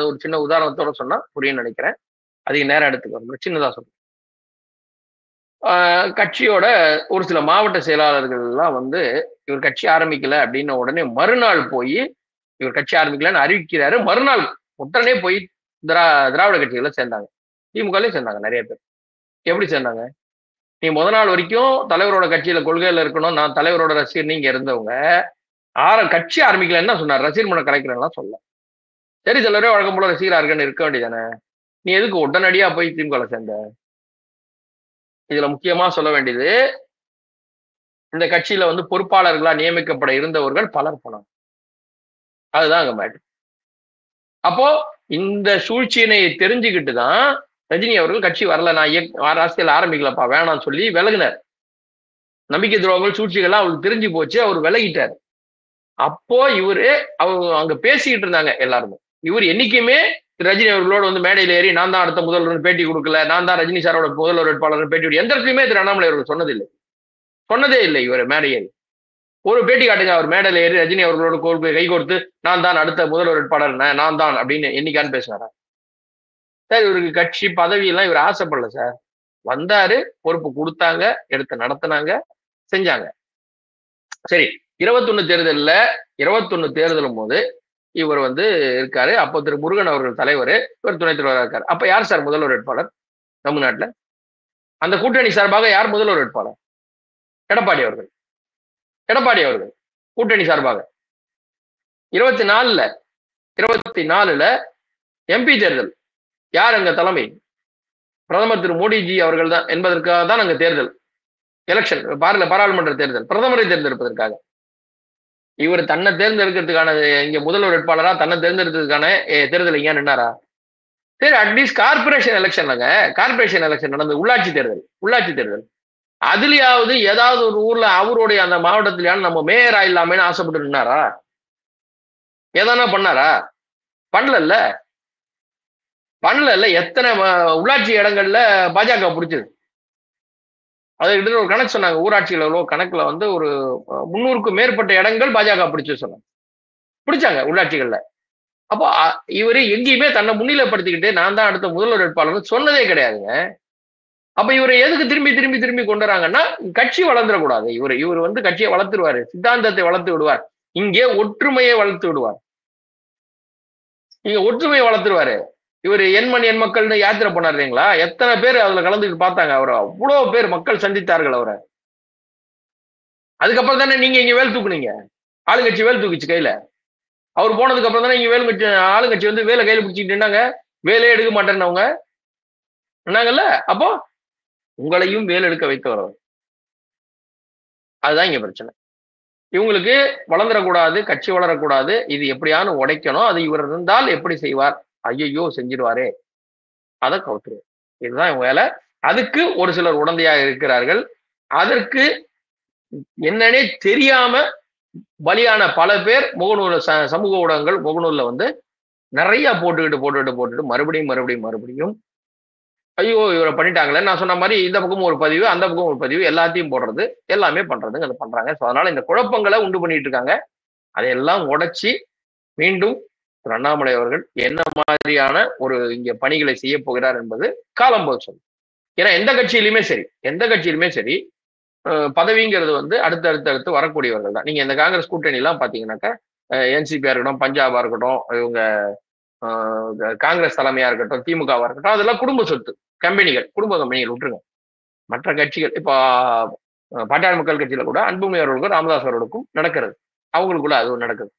ஒரு சின்ன உதாரணத்தோட சொன்னா புரியும்னு நினைக்கிறேன். அதிக நேரம் எடுத்துக்க சின்னதா சொல்றேன். கட்சியோட ஒரு சில மாவட்ட செயலாளர்கள் எல்லாம் வந்து இவர் கட்சி ஆரம்பிக்கல அப்படின்ன உடனே மறுநாள் போய் இவர் கட்சி ஆரம்பிக்கலன்னு அறிவிக்கிறாரு. மறுநாள் உடனே போய் திராவிட கட்சிகளை சேர்ந்தாங்க. திமுகலையும் சேர்ந்தாங்க நிறைய பேர். எப்படி சேர்ந்தாங்க? நீ முத நாள் வரைக்கும் தலைவரோட கட்சியில கொள்கையில இருக்கணும், நான் தலைவரோட ரசிகர் நீங்க இருந்தவங்க கட்சி ஆரம்பிக்கல என்ன சொன்னார்? ரசிகர் மன்றம் கலைக்கிறேன்லாம் சொல்ல. சரி தலைவரே வழக்கம் போல ரசிகரா இருக்கன்னு இருக்க வேண்டியதானே. நீ எதுக்கு உடனடியா போய் திமுக சேர்ந்த? இதுல முக்கியமா சொல்ல வேண்டியது, இந்த கட்சியில வந்து பொறுப்பாளர்களா நியமிக்கப்பட இருந்தவர்கள் பலர் போனாங்க. அதுதான் அங்க மேட்டர். அப்போ இந்த சூழ்ச்சியினை தெரிஞ்சுக்கிட்டு தான் ரஜினி அவர்கள் கட்சி வரல, நான் அரசியல் ஆரம்பிக்கலப்பா வேணாம்னு சொல்லி விலகினார். நம்பிக்கை துரோகங்கள் சூழ்ச்சிகள்லாம் அவருக்கு தெரிஞ்சு போச்சு, அவர் விலகிட்டார். அப்போ அவங்க அங்க பேசிக்கிட்டு இருந்தாங்க எல்லாருமே. இவர் என்னைக்குமே ரஜினி அவர்களோட வந்து மேடையில் ஏறி நான் தான் அடுத்த முதல்வர் பேட்டி கொடுக்கல, நான் தான் ரஜினி சாரோட முதல்வர் வேட்பாளர் பேட்டி எந்த இடத்துலயுமே திரு அண்ணாமலை அவர்கள் சொன்னதே இல்லை. இவர் மேடையில் ஒரு பேட்டி காட்டுங்க, அவர் மேடையில் ஏறி ரஜினி அவர்களோட கை கொடுத்து நான் தான் அடுத்த முதல்வர் வேட்பாளர் நான் தான் அப்படின்னு என்னைக்கான்னு பேசினாரா? சார் இவருக்கு கட்சி பதவி எல்லாம் இவர் ஆசைப்படல சார். வந்தாரு, பொறுப்பு கொடுத்தாங்க, எடுத்து நடத்தினாங்க, செஞ்சாங்க. சரி 21 தேர்தலும் போது இவர் வந்து இருக்காரு. அப்போ திரு முருகன் அவர்கள் தலைவர், இவர் துணைத் தலைவராக இருக்காரு. அப்ப யார் சார் முதல்வர் வேட்பாளர் தமிழ்நாட்டுல? அந்த கூட்டணி சார்பாக யார் முதல்வர் வேட்பாளர்? எடப்பாடி அவர்கள் கூட்டணி சார்பாக 24ல எம்பி தேர்தல். யார் அங்க தலைமை? பிரதமர் திரு மோடிஜி அவர்கள் தான் என்பதற்காக தான் அங்க தேர்தல், எலெக்ஷன், பாராளுமன்ற தேர்தல், பிரதமரை தேர்ந்தெடுப்பதற்காக. இவர் தன்னை தேர்ந்தெடுக்கிறதுக்கான இங்க முதல்வர் வேட்பாளரா தன்னை தேர்ந்தெடுக்கிறதுக்கான தேர்தல் இங்க நின்னாரா? சரி அட்லீஸ்ட் கார்பரேஷன் எலெக்ஷன் நடந்தது, உள்ளாட்சி தேர்தல், அதுலயாவது ஏதாவது ஒரு ஊர்ல அவருடைய அந்த மாவட்டத்திலான நம்ம மேயர் ஆயிடலாமேன்னு ஆசைப்பட்டு நின்னாரா? எதனா பண்ணாரா? பண்ணல. எத்தனை உள்ளாட்சி இடங்கள்ல பாஜக பிடிச்சது? அது கிட்ட ஒரு கணக்கு சொன்னாங்க. ஊராட்சிகளோ கணக்குல வந்து ஒரு 300க்கும் மேற்பட்ட இடங்கள் பாஜக பிடிச்சாங்க உள்ளாட்சிகள்ல. அப்போ இவரு எங்கேயுமே தன்னை முன்னிலைப்படுத்திக்கிட்டு நான் தான் அடுத்த முதல்வர் வேட்பாளர் சொன்னதே கிடையாதுங்க. அப்ப இவரை எதுக்கு திரும்பி கொண்டு வராங்கன்னா, கட்சி வளர்ந்துடக்கூடாது. இவர் வந்து கட்சியை வளர்த்துடுவாரு, சித்தாந்தத்தை வளர்த்து விடுவார், இங்கே ஒற்றுமையை வளர்த்து விடுவார். இவர் என் மக்கள்னு யாத்திரை பண்ணார் இல்லைங்களா? எத்தனை பேர் அதுல கலந்துட்டு பார்த்தாங்க அவரை? அவ்வளவு பேர் மக்கள் சந்தித்தார்கள் அவரை. அதுக்கப்புறம் தானே நீங்க இங்க வேல் தூக்குனீங்க, ஆளுங்கட்சி வேல் தூக்கிச்சு கையில. அவர் போனதுக்கு அப்புறம் தானே இங்க ஆளுங்கட்சி வந்து வேலை கையில பிடிச்சிட்டு இருந்தாங்க. வேலையே எடுக்க மாட்டேன்னு அவங்க என்னங்கல்ல. அப்போ உங்களையும் வேல் எடுக்க வைத்தவர். அதுதான் இங்க பிரச்சனை. இவங்களுக்கு வளர்ந்துடக்கூடாது, கட்சி வளரக்கூடாது, இது எப்படியானு உடைக்கணும். அது இவர் இருந்தால் எப்படி செய்வார்? ஐயோ செஞ்சிருவாரே, அதை கவுத்துருவார். இதுதான் இவங்க வேலை. அதுக்கு ஒரு சிலர் உடந்தையாக இருக்கிறார்கள். அதற்கு என்னன்னே தெரியாம பலியான பல பேர் முகநூல், சமூக ஊடகங்கள் முகநூல்ல வந்து நிறைய போட்டுக்கிட்டு மறுபடியும் ஐயோ இவரை பண்ணிட்டாங்களே. நான் சொன்ன மாதிரி இந்த பக்கம் ஒரு பதிவு, அந்த பக்கம் ஒரு பதிவு, எல்லாத்தையும் போடுறது, எல்லாமே பண்றாங்க. ஸோ அதனால இந்த குழப்பங்களை உண்டு பண்ணிட்டு இருக்காங்க. அதையெல்லாம் உடைச்சி மீண்டும் திரு அண்ணாமலை அவர்கள் என்ன மாதிரியான ஒரு இங்க பணிகளை செய்ய போகிறார் என்பது காலம் போல் சொல்லும். ஏன்னா எந்த கட்சியிலுமே சரி பதவிங்கிறது வந்து அடுத்து வரக்கூடியவர்கள் தான். நீங்க இந்த காங்கிரஸ் கூட்டணி எல்லாம் பாத்தீங்கன்னாக்கா என்சிபியா இருக்கட்டும், பஞ்சாபா இருக்கட்டும், இவங்க காங்கிரஸ் தலைமையா இருக்கட்டும், திமுகவா இருக்கட்டும், அதெல்லாம் குடும்ப சொத்து குடும்ப கம்பெனிகள் விட்டுருங்க. மற்ற கட்சிகள் இப்போ பாட்டாளி மக்கள் கட்சியில கூட அன்புமணி அவர்களுக்கும் ராமதாஸ் அவர்களுக்கும் நடக்கிறது, அவங்களுக்குள்ள அது நடக்குது.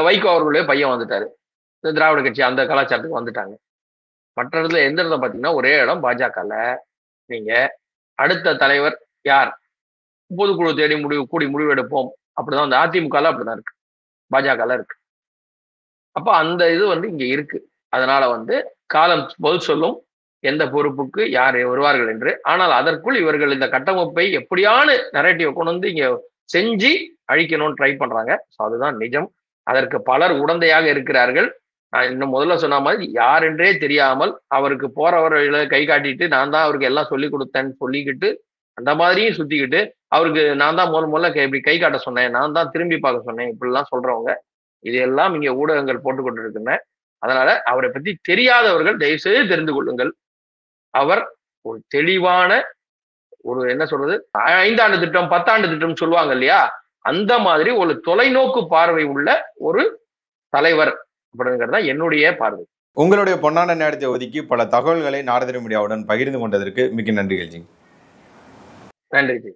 வைகோ அவர்களுடைய பையன் வந்துட்டாரு, திராவிட கட்சி அந்த கலாச்சாரத்துக்கு வந்துட்டாங்க. மற்ற இடத்துல எந்த இடத்துல பாத்தீங்கன்னா ஒரே இடம் பாஜகல. நீங்க அடுத்த தலைவர் யார், பொதுக்குழு தேடி கூடி முடிவெடுப்போம், அப்படிதான். அந்த அதிமுகல அப்படிதான் இருக்கு, பாஜகல இருக்கு. அப்ப அந்த இது வந்து இங்க இருக்கு. அதனால வந்து காலம் பதில் சொல்லும் எந்த பொறுப்புக்கு யார் வருவார்கள் என்று. ஆனால் அதற்குள் இவர்கள் இந்த கட்டமைப்பை எப்படியான நரேட்டிவ் கொண்டு வந்து இங்க செஞ்சு அழிக்கணும்னு ட்ரை பண்றாங்க. அதுதான் நிஜம். அதற்கு பலர் உடந்தையாக இருக்கிறார்கள். நான் இன்னும் முதல்ல சொன்ன மாதிரி யார் என்றே தெரியாமல் அவருக்கு போறவர்களை கை காட்டிட்டு நான் தான் அவருக்கு எல்லாம் சொல்லி கொடுத்தேன்னு சொல்லிக்கிட்டு அந்த மாதிரியும் சுத்திக்கிட்டு அவருக்கு நான் தான் முதல்ல இப்படி கை காட்ட சொன்னேன், நான் தான் திரும்பி பார்க்க சொன்னேன், இப்படிலாம் சொல்றவங்க இதையெல்லாம் இங்க ஊடகங்கள் போட்டுக் கொண்டிருக்கின்றன. அதனால அவரை பத்தி தெரியாதவர்கள் தயவு செய்து தெரிந்து கொள்ளுங்கள். அவர் ஒரு தெளிவான ஒரு என்ன சொல்றது 5 ஆண்டு திட்டம் 10 ஆண்டு திட்டம் சொல்லுவாங்க இல்லையா, அந்த மாதிரி ஒரு தொலைநோக்கு பார்வை உள்ள ஒரு தலைவர் அப்படிங்கிறது தான் என்னுடைய பார்வை. உங்களுடைய பொன்னான நேரத்தை ஒதுக்கி பல தகவல்களை நாரதரி மீடியாவுடன் பகிர்ந்து கொண்டதற்கு மிக்க நன்றிகள் ஜி. நன்றி ஜி.